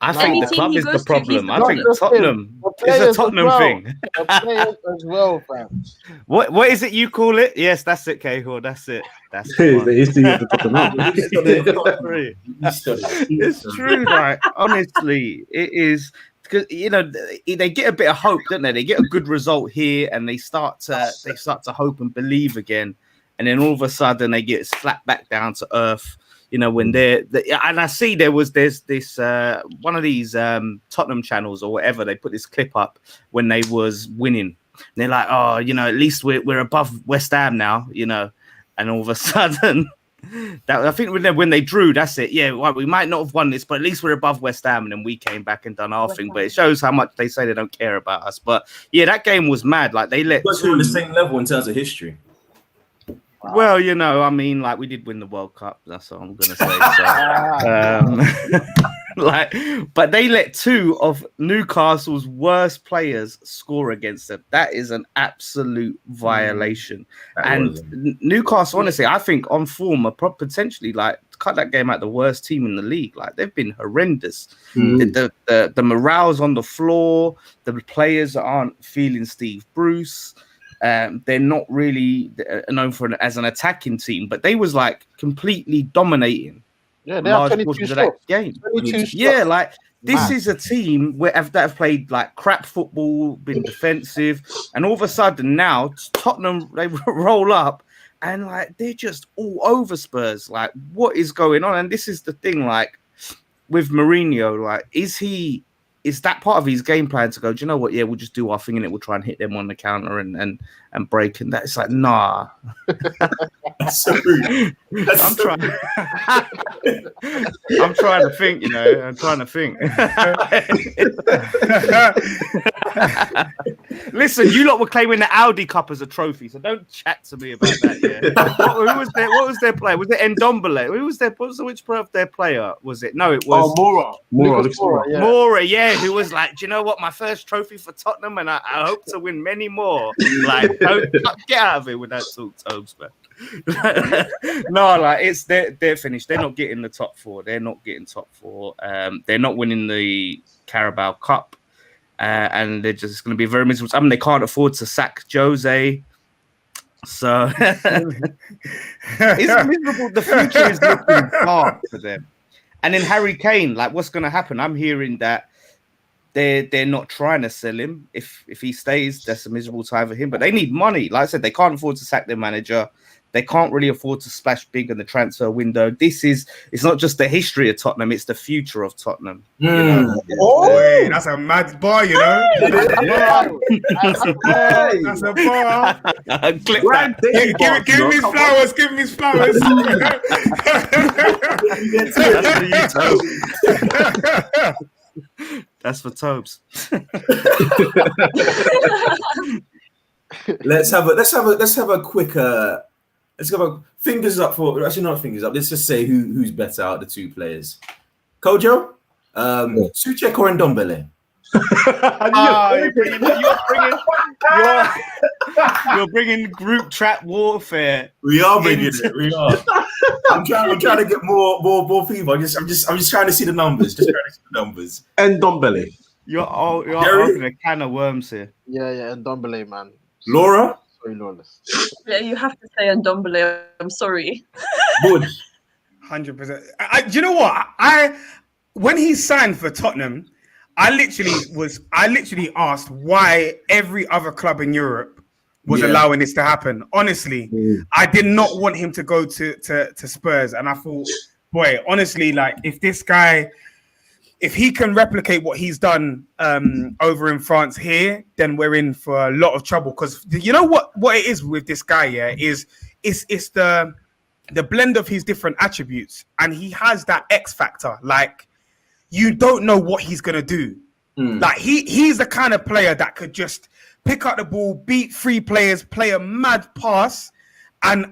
I think the club is the problem. I think Tottenham is a Tottenham thing. The players as well, fam. What is it you call it? Yes, that's it, Cahill. That's it. That's the history of the Tottenham. It's true, like honestly, it is because they get a bit of hope, don't they? They get a good result here, and they start to hope and believe again, and then all of a sudden they get slapped back down to earth. When and I see there's this one of these Tottenham channels or whatever, they put this clip up when they was winning. And they're like, oh, at least we're above West Ham now, and all of a sudden, I think when they drew, that's it. Yeah, well, we might not have won this, but at least we're above West Ham, and then we came back and done our thing. But it shows how much they say they don't care about us. But yeah, that game was mad. Like they let on the same level in terms of history. Well, like we did win the World Cup. That's what I'm gonna say. So, but they let two of Newcastle's worst players score against them. That is an absolute violation. Newcastle, honestly, I think on form are potentially cut that game out the worst team in the league. Like they've been horrendous. The morale's on the floor. The players aren't feeling Steve Bruce. They're not really known as an attacking team, but they was completely dominating. Yeah, they have 22 that game. 22 yeah, this is a team that have played crap football, been defensive, and all of a sudden now Tottenham they roll up and they're just all over Spurs. What is going on? And this is the thing, with Mourinho, is that part of his game plan to go, do you know what? Yeah, we'll just do our thing and we'll try and hit them on the counter and break. And that's nah. That's so rude. I'm trying to think, I'm trying to think. Listen, you lot were claiming the Audi Cup as a trophy, so don't chat to me about that. Yeah. What was their player? Was it Ndombele? Who was which of their player was it? No, it was Moura, yeah, who was do you know what? My first trophy for Tottenham, and I hope to win many more. Don't get out of it with that talk, Tobes, man. No, they're finished. They're not getting the top four. They're not getting top four. They're not winning the Carabao Cup. And they're just going to be very miserable. I mean, they can't afford to sack Jose. So it's miserable. The future is looking dark for them. And then Harry Kane, what's going to happen? I'm hearing that they're not trying to sell him. If he stays, that's a miserable time for him. But they need money. Like I said, they can't afford to sack their manager. They can't really afford to splash big in the transfer window. It's not just the history of Tottenham, it's the future of Tottenham. Oh, that's a mad bar, That's a bar. Clip that. Give him his flowers. Give him his flowers. That's for Tobes. Let's have a quick let's go fingers up for actually not fingers up. Let's just say who's better out of the two players. Kojo, Souček or Ndombele? You're bringing group trap warfare. We are bringing it. We are. I'm trying to get more people. I'm just trying to see the numbers. And Ndombele. You're opening a can of worms here. Yeah, Ndombele, man. Laura. Sorry, Lawless. Yeah, you have to say Ndombele. I'm sorry. Good. 100%. Do you know what? When he signed for Tottenham, I literally asked why every other club in Europe was allowing this to happen. Honestly, I did not want him to go to Spurs, and I thought, boy, honestly, like if this guy, if he can replicate what he's done over in France here, then we're in for a lot of trouble. Because you know what it is with this guy, is it's the blend of his different attributes, and he has that X factor. Like you don't know what he's gonna do. Like he's the kind of player that could just pick up the ball, beat 3 players, play a mad pass, and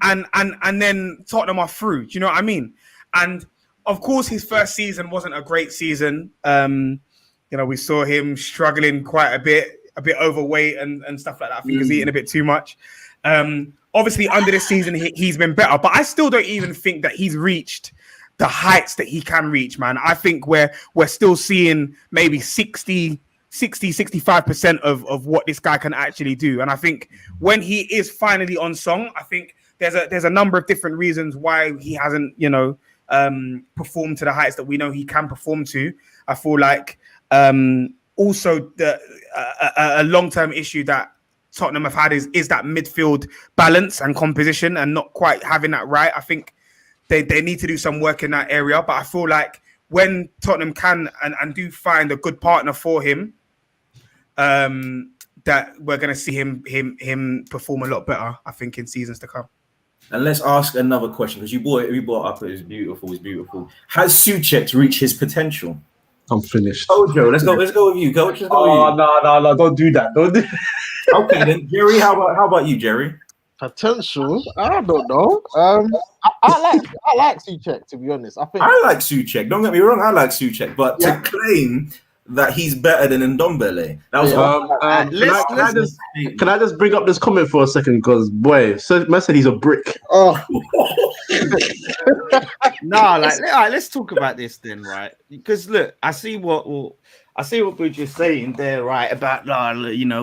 then Tottenham are through. Do you know what I mean? And of course, his first season wasn't a great season. We saw him struggling quite a bit overweight and stuff like that. I think he's eating a bit too much. Obviously, under this season, he's been better, but I still don't even think that he's reached the heights that he can reach, man. I think we're still seeing maybe 65% of what this guy can actually do. And I think when he is finally on song, I think there's a number of different reasons why he hasn't, performed to the heights that we know he can perform to. I feel like also a long-term issue that Tottenham have had is that midfield balance and composition and not quite having that right. I think they need to do some work in that area. But I feel like when Tottenham can and do find a good partner for him, that we're going to see him perform a lot better, I think, in seasons to come. And let's ask another question, because you brought up it was beautiful. Has Souček reached his potential? I'm finished. Oh, Joe, let's go with you, Coach. No, don't do that. Don't do Okay, then, Jerry, how about you, Jerry? Potential? I don't know. I like Souček, to be honest. I like Souček. Don't get me wrong, I like Souček, but to claim that he's better than Ndombele. That was can I just bring up this comment for a second? Because boy, man said he's a brick. Oh, let's talk about this then, right? Because look, I see what Budge is saying there, right? About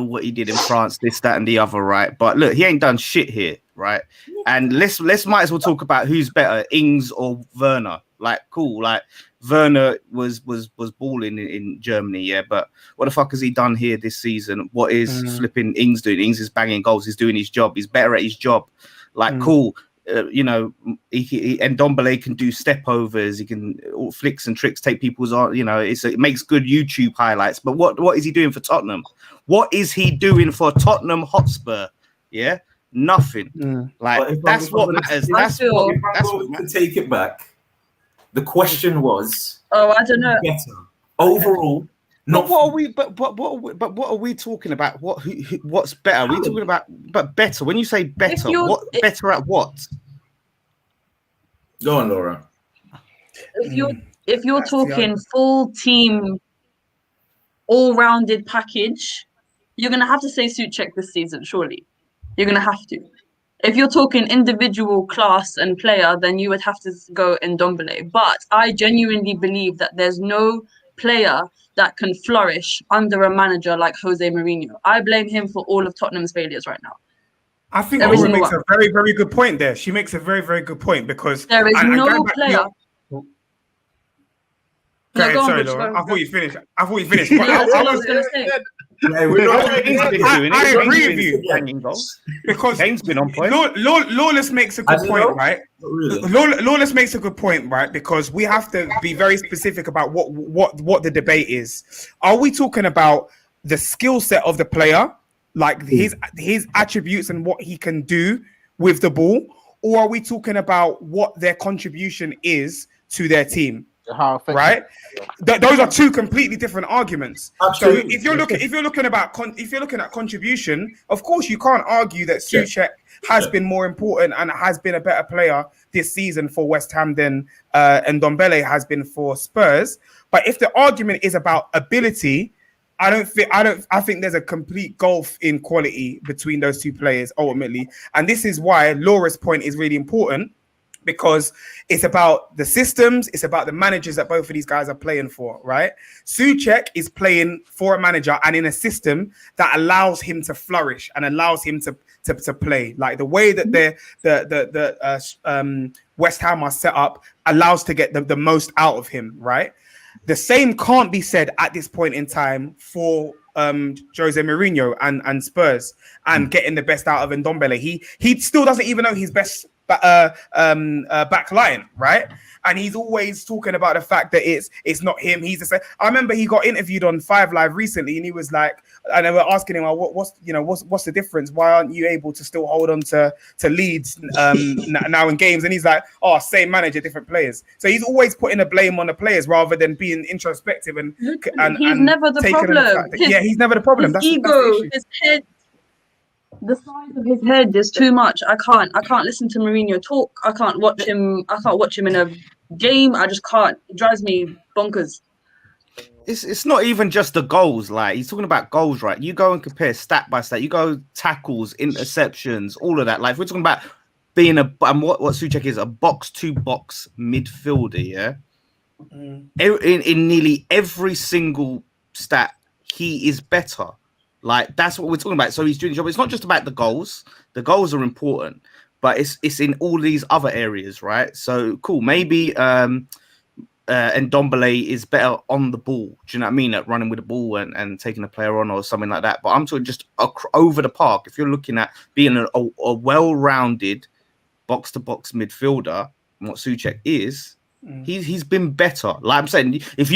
what he did in France, this, that, and the other, right? But look, he ain't done shit here, right? And let's might as well talk about who's better, Ings or Werner. Like, cool, like Werner was balling in Germany, yeah, but what the fuck has he done here this season? What is flipping Ings doing? Ings is banging goals. He's doing his job. He's better at his job. Like, cool. He and Ndombele can do step overs. He can all flicks and tricks, take people's on. It makes good YouTube highlights. But what is he doing for Tottenham? What is he doing for Tottenham Hotspur? Yeah, nothing. Like that's what matters. That's what matters. To take it back. The question was, I don't know. Better overall. Not what are we? But what are we talking about? What's better? Are we talking about better? When you say better, better at what? Go on, Laura. If you're talking full team, all-rounded package, you're gonna have to say Souček this season. Surely, you're gonna have to. If you're talking individual class and player, then you would have to go Ndombele. But I genuinely believe that there's no player that can flourish under a manager like Jose Mourinho. I blame him for all of Tottenham's failures right now. I think Laura makes a very, very good point there. She makes a very, very good point because there is no player. Sorry, Laura. I thought you finished. I was going to say. I agree with you because Kane's been on point. Lawless makes a good point, right? Really? Lawless makes a good point, right? Because we have to be very specific about what the debate is. Are we talking about the skill set of the player, like his attributes and what he can do with the ball, or are we talking about what their contribution is to their team? Right, those are two completely different arguments. Absolutely. So if you're looking at contribution, of course you can't argue that Souček has been more important and has been a better player this season for West Ham than Ndombele has been for Spurs. But if the argument is about ability, I think there's a complete gulf in quality between those two players ultimately, and this is why Laura's point is really important. Because it's about the systems, it's about the managers that both of these guys are playing for, right? Souček is playing for a manager and in a system that allows him to flourish and allows him to play. Like the way that the West Ham are set up allows to get the most out of him, right? The same can't be said at this point in time for Jose Mourinho and Spurs and getting the best out of Ndombele. He still doesn't even know his best back line, right? And he's always talking about the fact that it's not him. He's the same. I remember he got interviewed on 5 Live recently, and he was like, and they were asking him, what's the difference? Why aren't you able to still hold on to Leeds now in games? And he's like, same manager, different players. So he's always putting the blame on the players rather than being introspective and he's never the problem. He's never the problem. His ego, his head. The size of his head is too much. I can't listen to Mourinho talk. I can't watch him in a game. I just can't. It drives me bonkers. It's not even just the goals. Like, he's talking about goals, right? You go and compare stat by stat. You go tackles, interceptions, all of that. Like, if we're talking about being what Souček is, a box-to-box midfielder, yeah? In nearly every single stat, he is better. Like, that's what we're talking about. So he's doing the job. It's not just about the goals. The goals are important, but it's in all these other areas, right? So cool. Maybe Ndombele is better on the ball. Do you know what I mean? At running with the ball and taking a player on or something like that. But I'm talking just over the park. If you're looking at being a well-rounded box-to-box midfielder, what Souček is, he's been better. Like I'm saying, if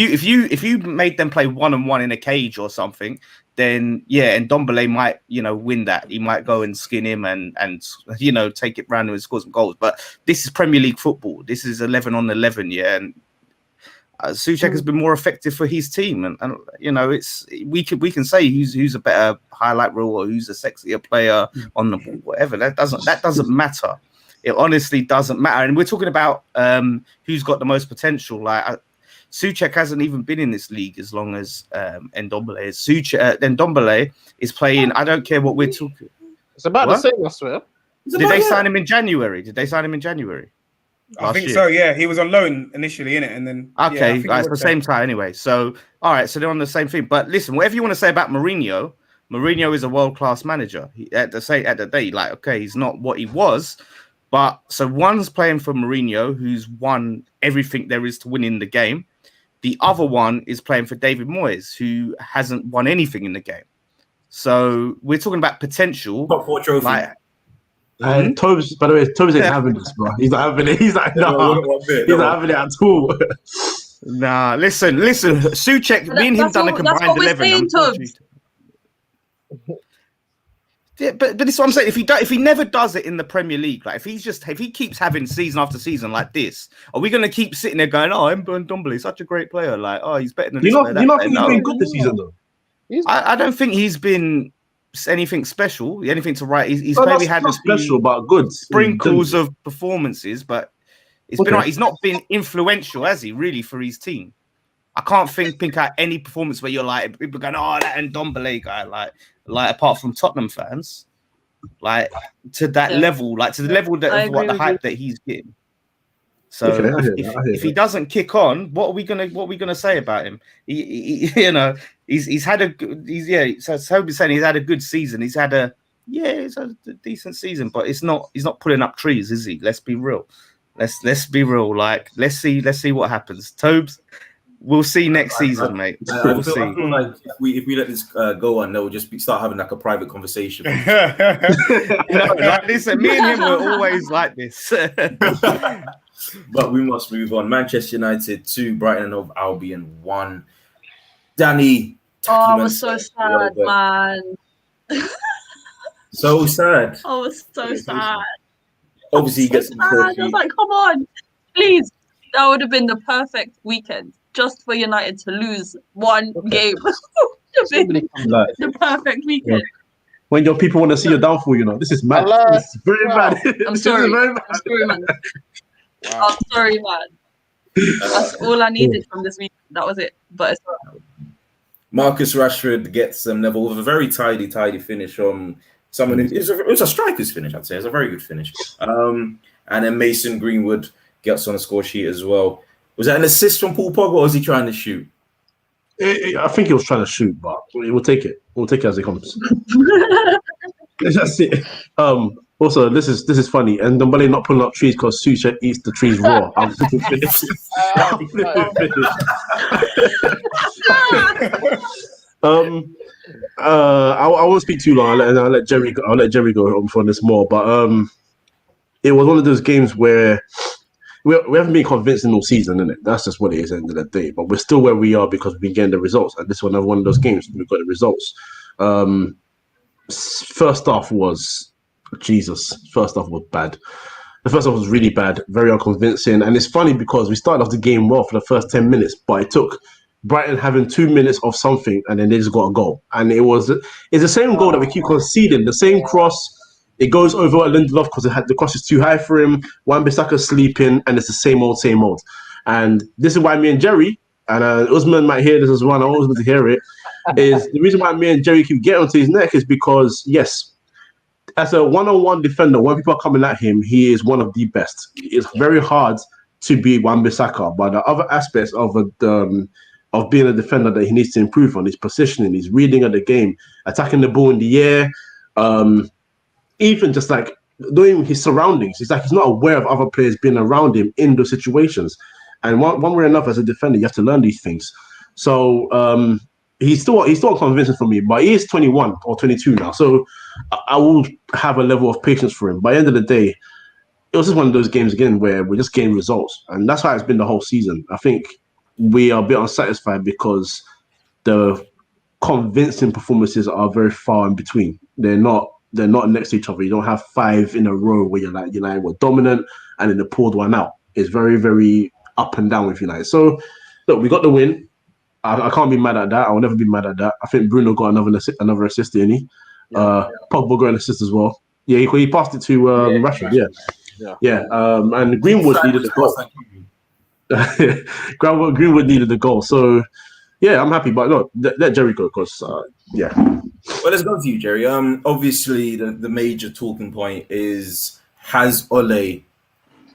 you made them play 1-on-1 in a cage or something, then yeah, and Ndombele might win that. He might go and skin him and take it round and score some goals. But this is Premier League football. This is 11 on 11, yeah. And Souček has been more effective for his team, and it's we can say who's a better highlight reel or who's a sexier player on the ball, whatever. That doesn't matter. It honestly doesn't matter. And we're talking about who's got the most potential. Like Souček hasn't even been in this league as long as Ndombele is. Ndombele is playing. I don't care what we're talking. It's about the same, I swear. Did they sign him in January? I think so. Yeah, he was on loan initially, innit? And then it's the same time anyway. So all right, so they're on the same thing. But listen, whatever you want to say about Mourinho is a world-class manager. At the day, like, okay, he's not what he was. But so one's playing for Mourinho, who's won everything there is to win in the game. The other one is playing for David Moyes, who hasn't won anything in the game. So we're talking about potential. Top 4 trophy. Tobes, by the way, Tobes ain't having this, bro. He's not having it. He's like, no, he's not having it at all. Nah, listen. Souček, me and him done a combined 11. Yeah, but this is what I'm saying. If he never does it in the Premier League, like if he keeps having season after season like this, are we going to keep sitting there going, "Oh, Ndombele is such a great player. Like, oh, he's better than this player." You not think he's been good this season though? I don't think he's been anything special, anything to write. He's maybe had a special but good sprinkles of performances, but it's been right. He's not been influential, has he? Really, for his team. I can't think out any performance where you're like people going, "Oh, that Ndombele guy," like apart from Tottenham fans, like to that level, like to the level of the hype that he's getting. So if he doesn't kick on, what are we gonna say about him? He's had a good. So Toby's saying he's had a good season. He's had a decent season, but he's not pulling up trees, is he? Let's be real. Let's be real. Like let's see what happens. Tobes. We'll see next season, mate. I feel like if we let this go on, they'll just start having like a private conversation. Listen, me and him were always like this. But we must move on. Manchester United 2, Brighton and Albion 1. Danny. I was so sad, man. So sad. I was so sad. Obviously, he gets the trophy. I was like, come on, please. That would have been the perfect weekend. Just for United to lose one game. The perfect weekend. Yeah. When your people want to see your downfall, this is mad. It's very bad. I'm sorry. Man. I'm sorry, man. That's all I needed from this week. That was it. But it's all right. Marcus Rashford gets some level with a very tidy finish from someone who it was a striker's finish, I'd say. It's a very good finish. And then Mason Greenwood gets on the score sheet as well. Was that an assist from Paul Pogba, or was he trying to shoot? I think he was trying to shoot, but we'll take it. We'll take it as it comes. That's it. Also, this is funny. And Ndombele not pulling up trees because Souček eats the trees raw. I'm finished. I won't speak too long. I'll let Jerry go. I'll let Jerry go on this more. But it was one of those games where we haven't been convincing all season, innit? That's just what it is at the end of the day. But we're still where we are because we've been getting the results. And this is another one of those games. We've got the results. First half was Jesus. First half was bad. The first half was really bad, very unconvincing. And it's funny because we started off the game well for the first 10 minutes, but it took Brighton having 2 minutes of something and then they just got a goal. And it's the same goal that we keep conceding. The same cross. It goes over Lindelof because the cross is too high for him. Wan-Bissaka's sleeping, and it's the same old. And this is why me and Jerry, and Usman might hear this as well, I always want to hear it, is the reason why me and Jerry keep getting onto his neck is because, yes, as a one-on-one defender, when people are coming at him, he is one of the best. It's very hard to be Wan-Bissaka, but the other aspects of being a defender that he needs to improve on, his positioning, his reading of the game, attacking the ball in the air, even just like doing his surroundings. It's like he's not aware of other players being around him in those situations. And one way or another, as a defender, you have to learn these things. So he's still convincing for me, but he is 21 or 22 now. So I will have a level of patience for him. By the end of the day, it was just one of those games again where we're just getting results. And that's how it's been the whole season. I think we are a bit unsatisfied because the convincing performances are very far in between. They're not next to each other. You don't have 5 in a row where you're like we're dominant and then they pulled one out. It's very, very up and down with United. So look, we got the win. I can't be mad at that. I will never be mad at that. I think Bruno got another assist, didn't he? Pogba got an assist as well. Yeah, he passed it to Rashford. Yeah. And Greenwood needed the goal. Greenwood needed the goal. So yeah, I'm happy. But no, let Jerry go because yeah. Well, let's go to you, Jerry. Obviously, the major talking point is, has Ole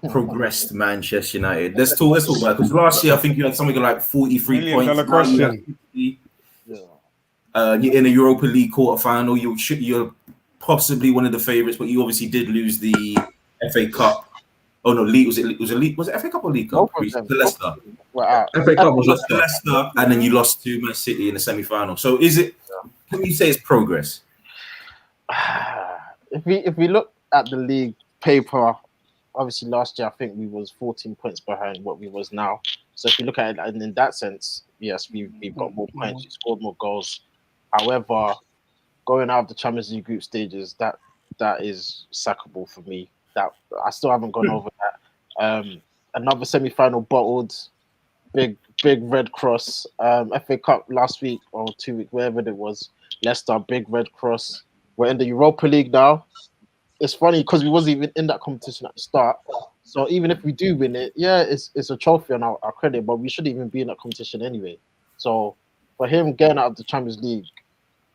progressed Manchester United? Let's talk about it, because last year I think you had something like 43 points. Question. You're in a Europa League quarterfinal. You're possibly one of the favourites, but you obviously did lose the FA Cup. Oh no, league was it FA Cup or League Cup? To Leicester. FA Cup was lost to Leicester, and then you lost to Man City in the semi-final. So is it? Can you say it's progress? If we look at the league paper, obviously last year I think we was 14 points behind what we was now. So if you look at it in that sense, yes, we've got more points, we scored more goals. However, going out of the Champions League group stages, that is sackable for me. That I still haven't gone over that. Another semi-final bottled, big red cross. FA Cup last week or 2 weeks, wherever it was. Leicester, big red cross. We're in the Europa League now. It's funny because we wasn't even in that competition at the start. So even if we do win it, yeah, it's a trophy on our credit, but we shouldn't even be in that competition anyway. So for him getting out of the Champions League,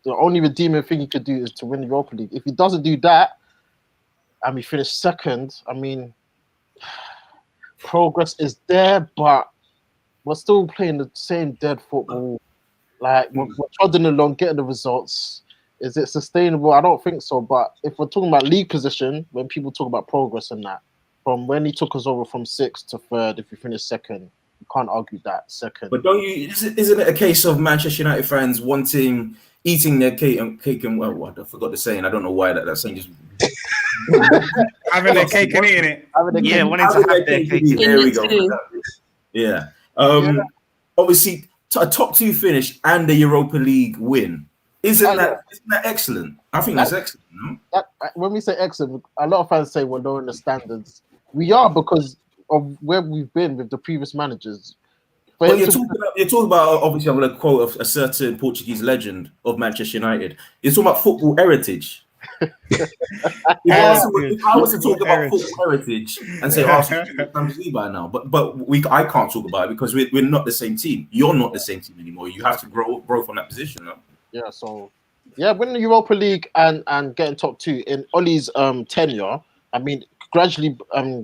the only redeeming thing he could do is to win the Europa League. If he doesn't do that, and we finish second, I mean, progress is there, but we're still playing the same dead football. Like, we're trotting along, getting the results. Is it sustainable? I don't think so. But if we're talking about league position, when people talk about progress and that, from when he took us over from 6th to 3rd, if we finish second, you can't argue that second. But isn't it a case of Manchester United fans eating their cake and what? I forgot the saying. I don't know why that saying just having their cake and eating it. Wanting to have their cake. There we go. Yeah. Obviously, a top 2 finish and the Europa League win. Isn't that excellent? I think that's excellent. No? When we say excellent, a lot of fans say we're lowering the standards. We are, because of where we've been with the previous managers. But you're talking about, obviously, I'm going to quote a certain Portuguese legend of Manchester United. You're talking about football heritage. If I was to talk about football heritage and say Arsenal Champions League by now, but I can't talk about it because we're not the same team. You're not the same team anymore. You have to grow from that position. No? Yeah, so winning the Europa League and getting top 2 in Ollie's tenure, I mean, gradually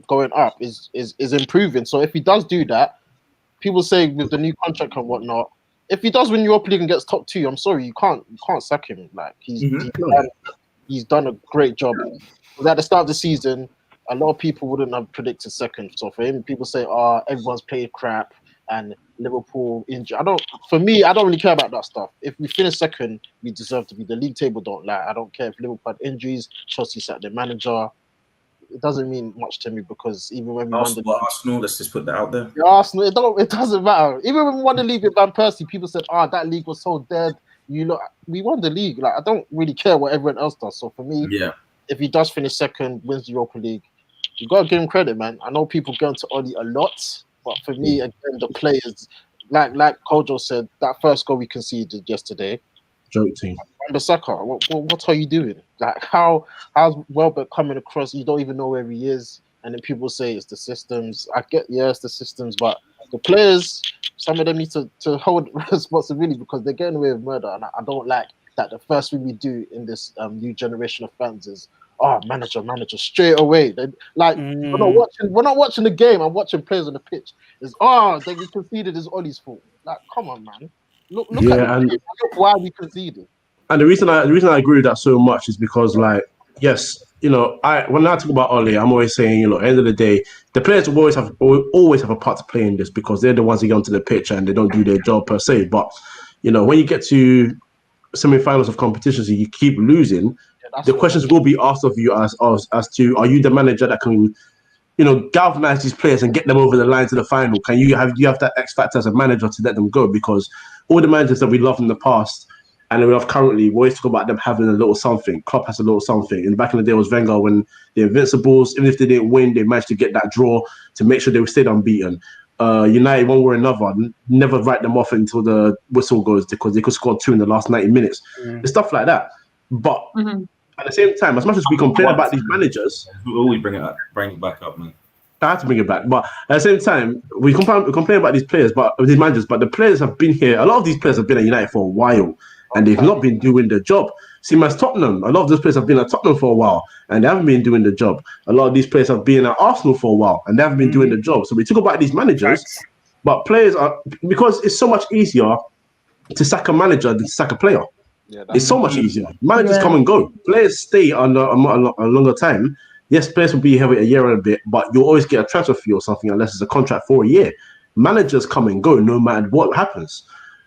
going up is improving. So if he does do that, people say with the new contract and whatnot, if he does win Europa League and gets top 2, I'm sorry, you can't sack him. Like he's done a great job. Because at the start of the season, a lot of people wouldn't have predicted second. So for him, people say, everyone's played crap. and Liverpool injury. For me, I don't really care about that stuff. If we finish second, we deserve to be. The league table don't lie. I don't care if Liverpool had injuries, Chelsea sacked their manager. It doesn't mean much to me because even when we won the Arsenal, let's just put that out there. Arsenal, it doesn't matter. Even when we won the league with Van Persie, people said, that league was so dead. We won the league. Like, I don't really care what everyone else does. So for me, if he does finish second, wins the Europa League, you got to give him credit, man. I know people go into Oli a lot, but for me, again, the players, like Kojo said, that first goal we conceded yesterday, joke team. Bissaka, what are you doing? Like, how's Welbeck coming across? You don't even know where he is, and then people say it's the systems. I get, it's the systems, but the players, some of them need to hold responsibility because they're getting away with murder, and I don't like that. The first thing we do in this new generation of fans is, manager, straight away. We're not watching the game. I'm watching players on the pitch. It's that we conceded is Ollie's fault. Like, come on, man. Look at the game. Look why we conceded. And the reason I agree with that so much is because, like, yes, when I talk about Oli, I'm always saying, at the end of the day, the players will always have a part to play in this because they're the ones who get onto the pitch and they don't do their job per se. But when you get to semi-finals of competitions and you keep losing, the questions will be asked of you as to, are you the manager that can, galvanize these players and get them over the line to the final? Can you have that X factor as a manager to let them go? Because all the managers that we love in the past and we love currently, we always talk about them having a little something. Klopp has a little something. And back in the day, it was Wenger when the Invincibles, even if they didn't win, they managed to get that draw to make sure they stayed unbeaten. United, one way or another, never write them off until the whistle goes because they could score 2 in the last 90 minutes. It's stuff like that. But at the same time, as much as we complain about these managers, we always bring it back up, man. I have to bring it back. But at the same time, we complain about these players, these managers, but the players have been here. A lot of these players have been at United for a while, and they've not been doing the job. Same as Tottenham. A lot of those players have been at Tottenham for a while, and they haven't been doing the job. A lot of these players have been at Arsenal for a while, and they haven't been doing the job. So we talk about these managers, but players are, because it's so much easier to sack a manager than to sack a player. It's so much easier. Managers come and go. Players stay on a longer time. Yes, players will be here a year and a bit, but you'll always get a transfer fee or something unless it's a contract for a year. Managers come and go no matter what happens.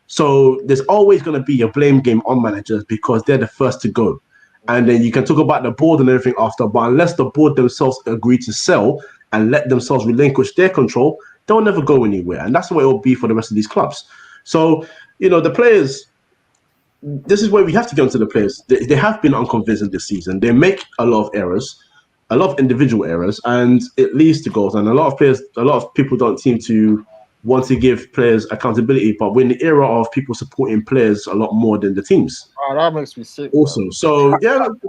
So there's always going to be a blame game on managers because they're the first to go. And then you can talk about the board and everything after, but unless the board themselves agree to sell and let themselves relinquish their control, they'll never go anywhere. And that's the way it will be for the rest of these clubs. So, the players, this is where we have to get into the players. They have been unconvincing this season. They make a lot of errors, a lot of individual errors, and it leads to goals. And a lot of people don't seem to want to give players accountability, but we're in the era of people supporting players a lot more than the teams. Oh, that makes me sick. Also, man. So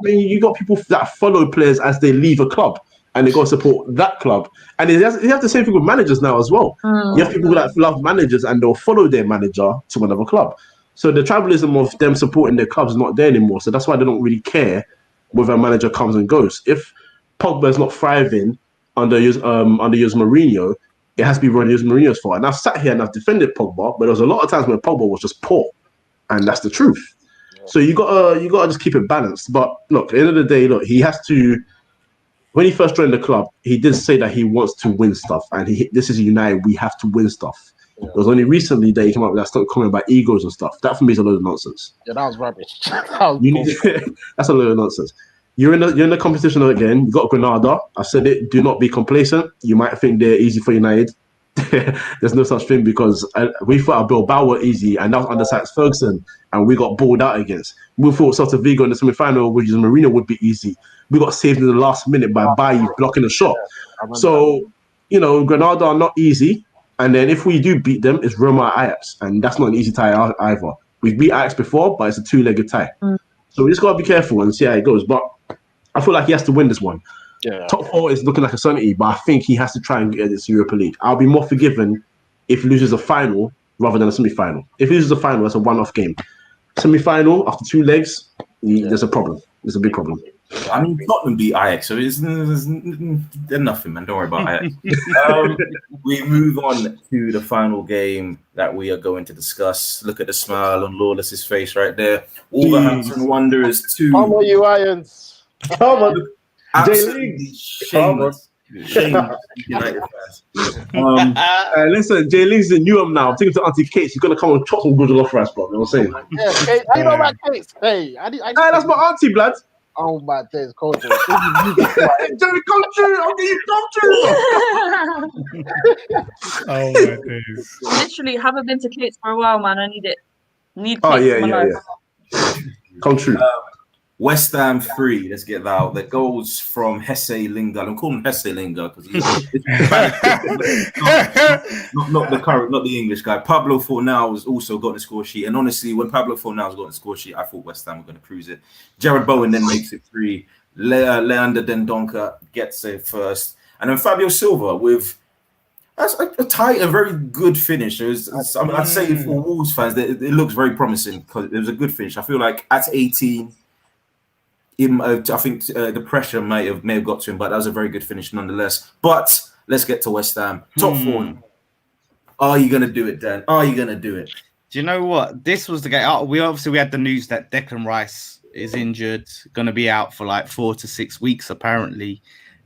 you got people that follow players as they leave a club and they go support that club. And you have the same thing with managers now as well. You have people that love managers and they'll follow their manager to another club. So the tribalism of them supporting their clubs is not there anymore. So that's why they don't really care whether a manager comes and goes. If Pogba is not thriving under Jose Mourinho, it has to be Jose Mourinho's fault. And I've sat here and I've defended Pogba, but there was a lot of times when Pogba was just poor, and that's the truth. So you gotta just keep it balanced. But look, at the end of the day, he has to. When he first joined the club, he did say that he wants to win stuff, and this is United. We have to win stuff. It was only recently that he came up with that stuff comment about egos and stuff. That for me is a load of nonsense. Yeah, that was rubbish. That's a load of nonsense. You're in the competition again. You got Granada. I said it. Do not be complacent. You might think they're easy for United. There's no such thing because we thought Bilbao were easy, and that was under Alex Ferguson, and we got balled out against. We thought Celta Vigo in the semi-final, which is Mourinho, would be easy. We got saved in the last minute by Bailly blocking a shot. So, Granada are not easy. And then if we do beat them, it's Roma or Ajax, and that's not an easy tie either. We've beat Ajax before, but it's a 2-legged tie. So we just got to be careful and see how it goes. But I feel like he has to win this one. Top 4 is looking like a certainty, but I think he has to try and get this Europa League. I'll be more forgiven if he loses a final rather than a semi-final. If he loses a final, that's a one-off game. Semi-final, after 2 legs, there's a problem. There's a big problem. I mean, Tottenham beat Ajax, so they're nothing, man. Don't worry about Ajax. We move on to the final game that we are going to discuss. Look at the smile on Lawless's face right there. Wolverhampton Wanderers 2. Come on, you Irons. Come on. Absolutely shameless. Shame United fans. Listen, Jay Lee's in Newham now. I'm taking to Auntie Kate. She's gonna come and chop some good jollof rice, bro. You know what I'm saying? Yeah, Kate. I know about Kate. Hey, That's my auntie, blood. Oh my days, cold. Jerry, come true. I'll get you come true. Oh my days. Literally, haven't been to Kate's for a while, man. I need it. Need Kate's in my life. Come true. West Ham 3. Let's get that out. The goals from Hesse Lingard. I'm calling him Hesse Lingard because he's not the English guy. Pablo Fornal has also got the score sheet. And honestly, when Pablo Fornal's got the score sheet, I thought West Ham were going to cruise it. Jared Bowen then makes it 3. Leander Dendoncker gets it first. And then Fabio Silva with a tight and very good finish. I'd say for Wolves fans, it looks very promising because it was a good finish. I feel like at 18, I think the pressure may have got to him, but that was a very good finish nonetheless. But let's get to West Ham. Top 4. Are you going to do it, Dan? Are you going to do it? Do you know what? This was the game. We had the news that Declan Rice is injured, going to be out for like 4 to 6 weeks apparently.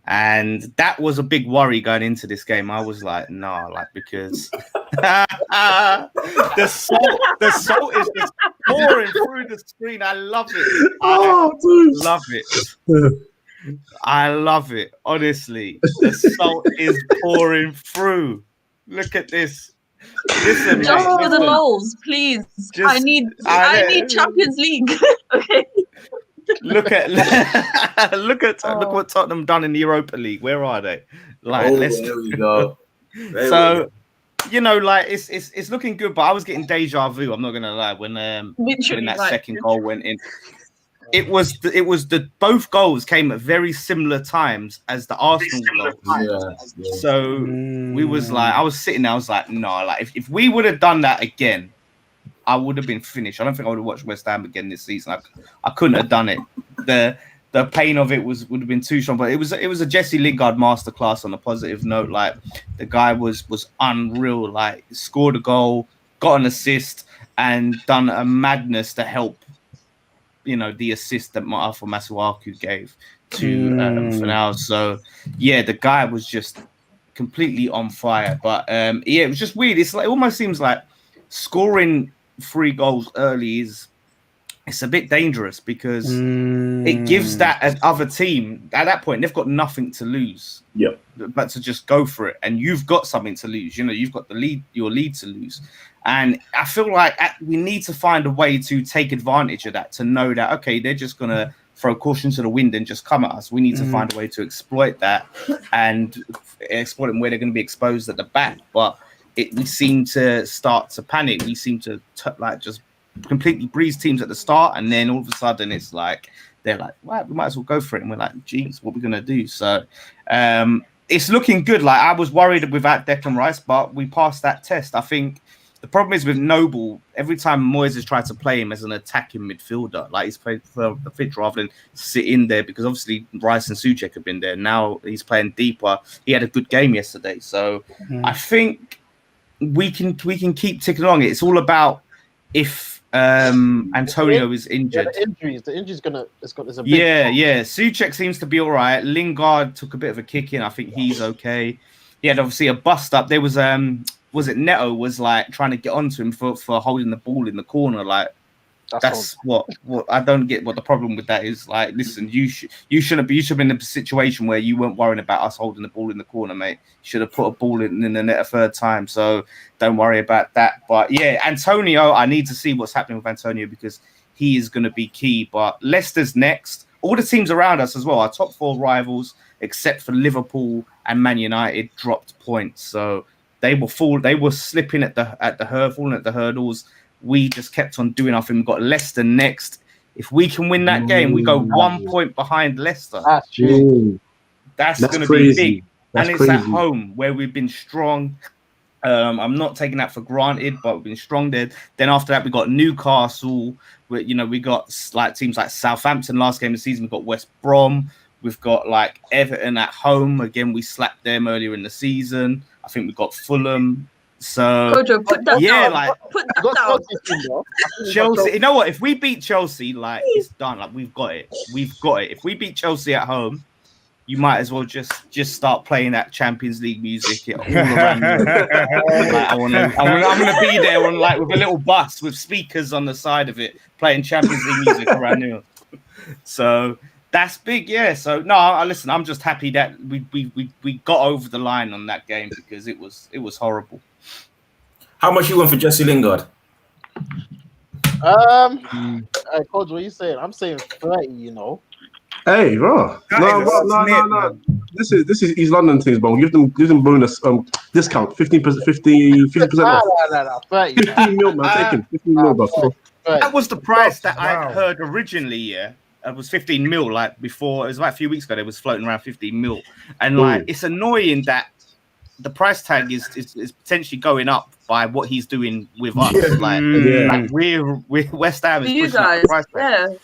And that was a big worry going into this game. I was like, no, because the salt is just pouring through the screen. I love it. I love it. Honestly, the salt is pouring through. Look at this. Listen, just for the lols, please. I need Champions League. Okay. Look what Tottenham done in the Europa League. Where are they? There we go. It's looking good, but I was getting deja vu. I'm not gonna lie when that second goal went in. It was both goals came at very similar times as the Arsenal goals. Yeah. So we was like, I was sitting there, I was like, no, like if we would have done that again, I would have been finished. I don't think I would have watched West Ham again this season. I couldn't have done it. The pain of it would have been too strong. But it was a Jesse Lingard masterclass on a positive note. Like the guy was unreal. Like scored a goal, got an assist, and done a madness to help. The assist that Arthur Masuaku gave to Fornal. So yeah, the guy was just completely on fire. But it was just weird. It almost seems like scoring 3 goals early it's a bit dangerous because it gives that other team at that point they've got nothing to lose. Yep. But to just go for it, and you've got something to lose. You've got your lead to lose, and I feel like we need to find a way to take advantage of that. To know that okay, they're just gonna throw caution to the wind and just come at us. We need to find a way to exploit that and exploit them where they're going to be exposed at the back, but. We seem to start to panic. We seem to just completely breeze teams at the start, and then all of a sudden it's like they're like, "Right, we might as well go for it." And we're like, "Geez, what are we gonna do?" So it's looking good. Like I was worried without Declan Rice, but we passed that test. I think the problem is with Noble. Every time Moyes has tried to play him as an attacking midfielder, like he's played for the pitch rather than sit in there because obviously Rice and Souček have been there. Now he's playing deeper. He had a good game yesterday, so I think. We can keep ticking along. It's all about if Antonio is injured. Yeah, the injury's it's a big yeah. Souček seems to be all right. Lingard took a bit of a kick in. I think he's okay. He had obviously a bust up. There was it Neto was like trying to get onto him for holding the ball in the corner. Like that's what I don't get what the problem with that is. Like, listen, you should have been in a situation where you weren't worrying about us holding the ball in the corner, mate. You should have put a ball in the net a third time. So don't worry about that. But yeah, Antonio, I need to see what's happening with Antonio because he is going to be key. But Leicester's next. All the teams around us as well, our top 4 rivals, except for Liverpool and Man United, dropped points. So they were slipping at the falling at the hurdles. We just kept on doing our thing. We've got Leicester next. If we can win that game, we go 1 point behind Leicester. That's going to be big. And it's at home where we've been strong. I'm not taking that for granted, but we've been strong there. Then after that, we got Newcastle. We got like teams like Southampton last game of the season. We've got West Brom. We've got like Everton at home. Again, we slapped them earlier in the season. I think we've got Fulham. So Kojo, put that down. Put that down. Chelsea. You know what? If we beat Chelsea, like it's done. Like we've got it. If we beat Chelsea at home, you might as well just start playing that Champions League music all around. Like, I'm gonna be there on like with a little bus with speakers on the side of it, playing Champions League music around here. So that's big, yeah. So no, listen, I'm just happy that we got over the line on that game because it was horrible. How much you want for Jesse Lingard? Coach, what are you saying? I'm saying 30. You know. Hey, bro. No. This is East London things, bro. Give them bonus discount 50% off. No. 30. 15 mil, man. Take him. 15 mil, bro. That was the price that I heard originally. Yeah, it was 15 mil. Like before, it was about a few weeks ago. It was floating around 15 mil, and like it's annoying that the price tag is potentially going up by what he's doing with us. Like we're West Ham is pushing up the price tag.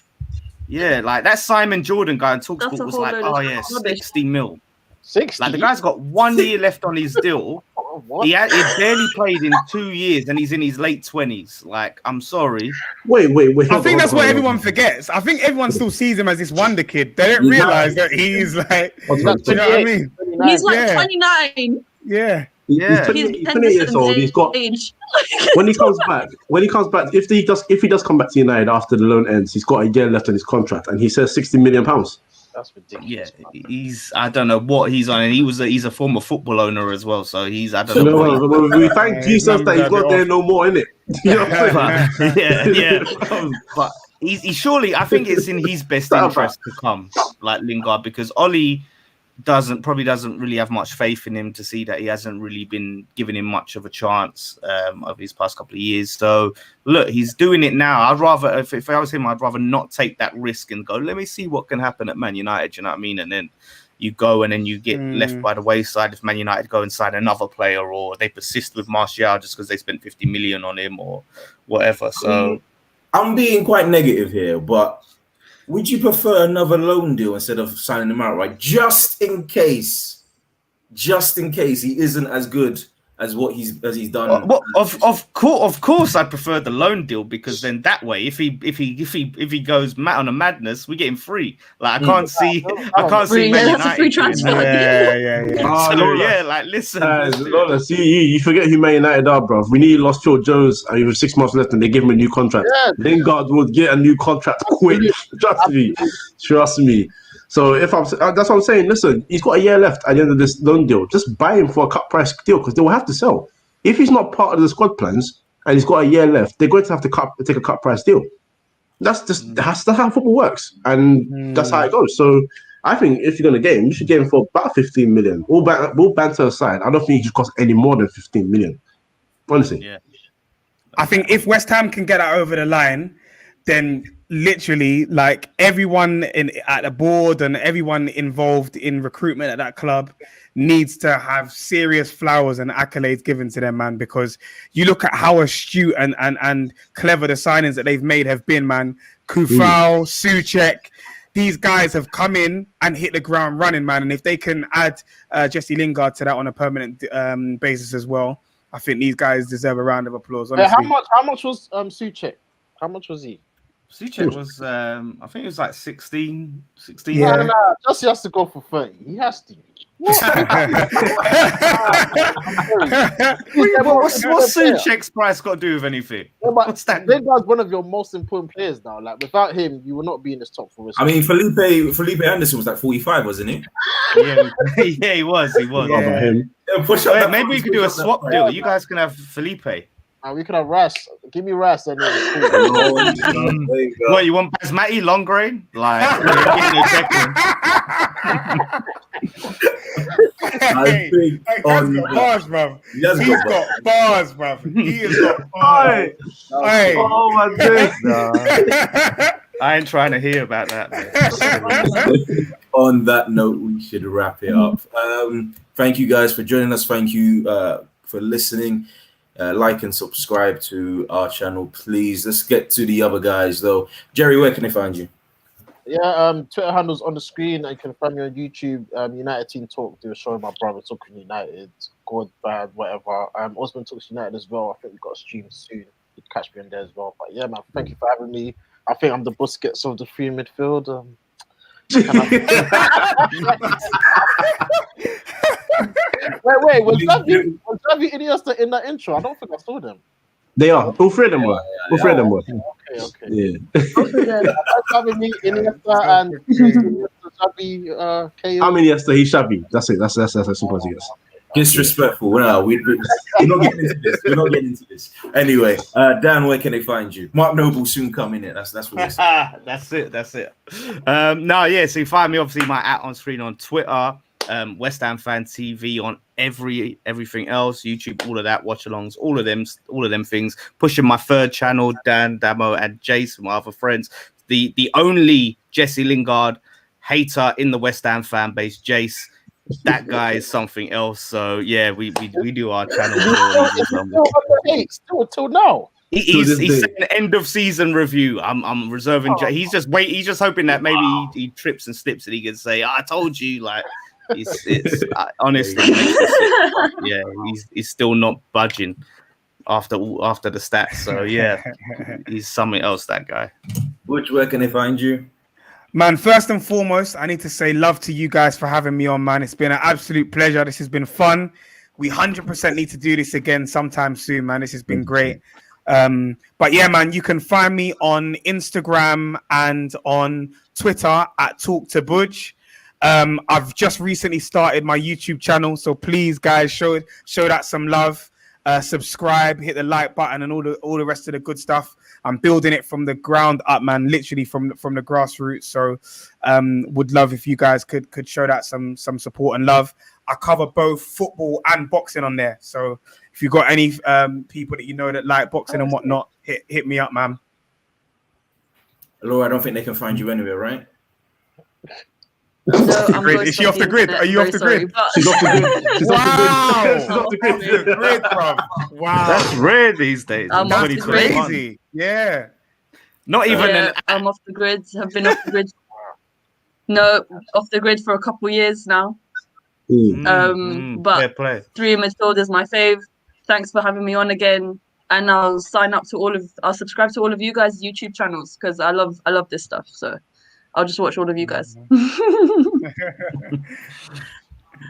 Yeah, like that Simon Jordan guy on TalkSport was like, oh yeah, 60 mil. 60? Like the guy's got 1 year left on his deal. He barely played in 2 years and he's in his late 20s. Like, I'm sorry. Wait. I think that's what everyone forgets. I think everyone still sees him as this wonder kid. They don't realize that he's like, do you know what I mean? He's like 29. Yeah. He's 20 years old. He's got when he comes back, if he does come back to United after the loan ends, he's got a year left on his contract, and he says £60 million. That's ridiculous. Yeah, I don't know what he's on, and he's a former football owner as well. So I don't know. We thank Jesus that he's not there no more, innit? You know what I'm saying? Yeah. But he surely, I think it's in his best interest to come, like Lingard, because Ollie probably doesn't really have much faith in him to see that he hasn't really been giving him much of a chance of his past couple of years. So look, he's doing it now. I'd rather, if I was him, I'd rather not take that risk and go, let me see what can happen at Man United. You know what I mean? And then you go and then you get left by the wayside if Man United go and sign another player, or they persist with Martial just because they spent 50 million on him or whatever. So I'm being quite negative here, but would you prefer another loan deal instead of signing him outright, just in case he isn't as good as what he's done? Well, of course, I prefer the loan deal, because then that way, if he goes on a madness, we get him free. Like I can't see Man United. That's a free transfer. Yeah. Like listen, Lola, see you forget who Man United are, bro. We nearly lost Phil Jones, and with 6 months left, and they give him a new contract. Yeah. Lingard will get a new contract quick. Trust me. So that's what I'm saying. Listen, he's got a year left at the end of this loan deal. Just buy him for a cut price deal, because they will have to sell. If he's not part of the squad plans and he's got a year left, they're going to have to take a cut price deal. That's how football works, and that's how it goes. So I think if you're going to get him, you should get him for about 15 million. All banter aside, I don't think he should cost any more than 15 million. Honestly, yeah. I think if West Ham can get that over the line, then literally, like everyone at the board and everyone involved in recruitment at that club needs to have serious flowers and accolades given to them, man, because you look at how astute and clever the signings that they've made have been, man. Kufal, Souček, these guys have come in and hit the ground running, man. And if they can add Jesse Lingard to that on a permanent basis as well, I think these guys deserve a round of applause. Honestly. How much was Souček? How much was he? Souček was, I think it was like 16. Yeah. No, Jesse has to go for 30. He has to. What's Souček's price got to do with anything? Yeah, what's that? Lingard's one of your most important players now. Like without him, you will not be in this top four. I mean, Felipe Anderson was like 45, wasn't he? Yeah, he was. Yeah. Maybe we could do a swap deal. You guys can have Felipe. We could have Ras. Give me Ras. And what, you want Basmati long grain? Like, He's got bars, bro. He has got bars. Oh my days. I ain't trying to hear about that, man. On that note, we should wrap it up. Thank you guys for joining us. Thank you for listening. Like and subscribe to our channel, please. Let's get to the other guys, though. Jerry, where can they find you? Yeah, Twitter handles on the screen. I can find me on YouTube. United Team Talk. Do a show with my brother talking United, good, bad, whatever. Osman Talks United as well. I think we've got a stream soon. You can catch me on there as well. But yeah, man, thank you for having me. I think I'm the Busquets of the 3 in midfield. Wait, was Xavi Iniesta in that intro? I don't think I saw them. They are. All three of them were. All three of them were. Okay. Yeah. Xavi Iniesta and Xavi KO. How many Iniesta? He's Xavi. That's it. That's as simple as it gets. Disrespectful. No, we're not getting into this. We're not getting into this. Anyway, Dan, where can they find you? Mark Noble soon come in it. That's what we're saying. That's it. No, yeah. So you find me obviously my @ on screen on Twitter, West Ham Fan TV on everything else, YouTube, all of that, watch alongs, all of them things. Pushing my third channel, Dan, Damo, and Jason, my other friends. The only Jesse Lingard hater in the West Ham fan base, Jace. That guy is something else. So yeah, we do our channel. Still till now. He's saying end of season review. I'm reserving. He's just hoping that maybe he trips and slips and he can say, "I told you." Like it's honestly, yeah, he's still not budging after the stats. So yeah, he's something else. That guy. Where can they find you? Man, first and foremost, I need to say love to you guys for having me on, man. It's been an absolute pleasure. This has been fun. We 100% need to do this again sometime soon, man. This has been great. But yeah, man, you can find me on Instagram and on Twitter at Talk to Budge. I've just recently started my YouTube channel, so please, guys, show that some love. Subscribe, hit the like button, and all the rest of the good stuff. I'm building it from the ground up, man, literally from the grassroots. So would love if you guys could show that some support and love. I cover both football and boxing on there. So if you've got any people that you know that like boxing and whatnot, hit me up, man. Laura, I don't think they can find you anywhere, right? No, is she off the grid? Are you off the grid? She's off the grid. She's Wow. off the grid. Wow. That's rare these days. I'm off the grid. Crazy. Yeah. Not even I'm off the grid. Have been off the grid. No, off the grid for a couple years now. But fair play. 3inMidfield is my fave. Thanks for having me on again. And I'll subscribe to all of you guys' YouTube channels because I love this stuff. So I'll just watch all of you guys.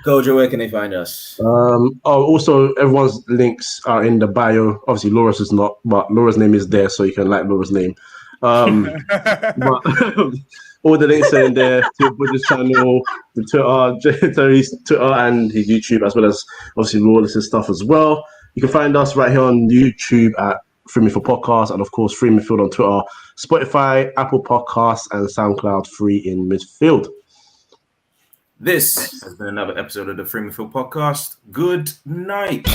Gojo, where can they find us? Also, everyone's links are in the bio. Obviously, Laura's is not, but Laura's name is there, so you can like Laura's name. But all the links are in there to Budge's channel, the Twitter, Terry's Twitter, and his YouTube, as well as obviously Lawless's stuff as well. You can find us right here on YouTube at 3inMidfield Podcast, and of course 3inMidfield on Twitter, Spotify, Apple Podcasts, and SoundCloud 3inMidfield. This has been another episode of the 3inMidfield Podcast. Good night.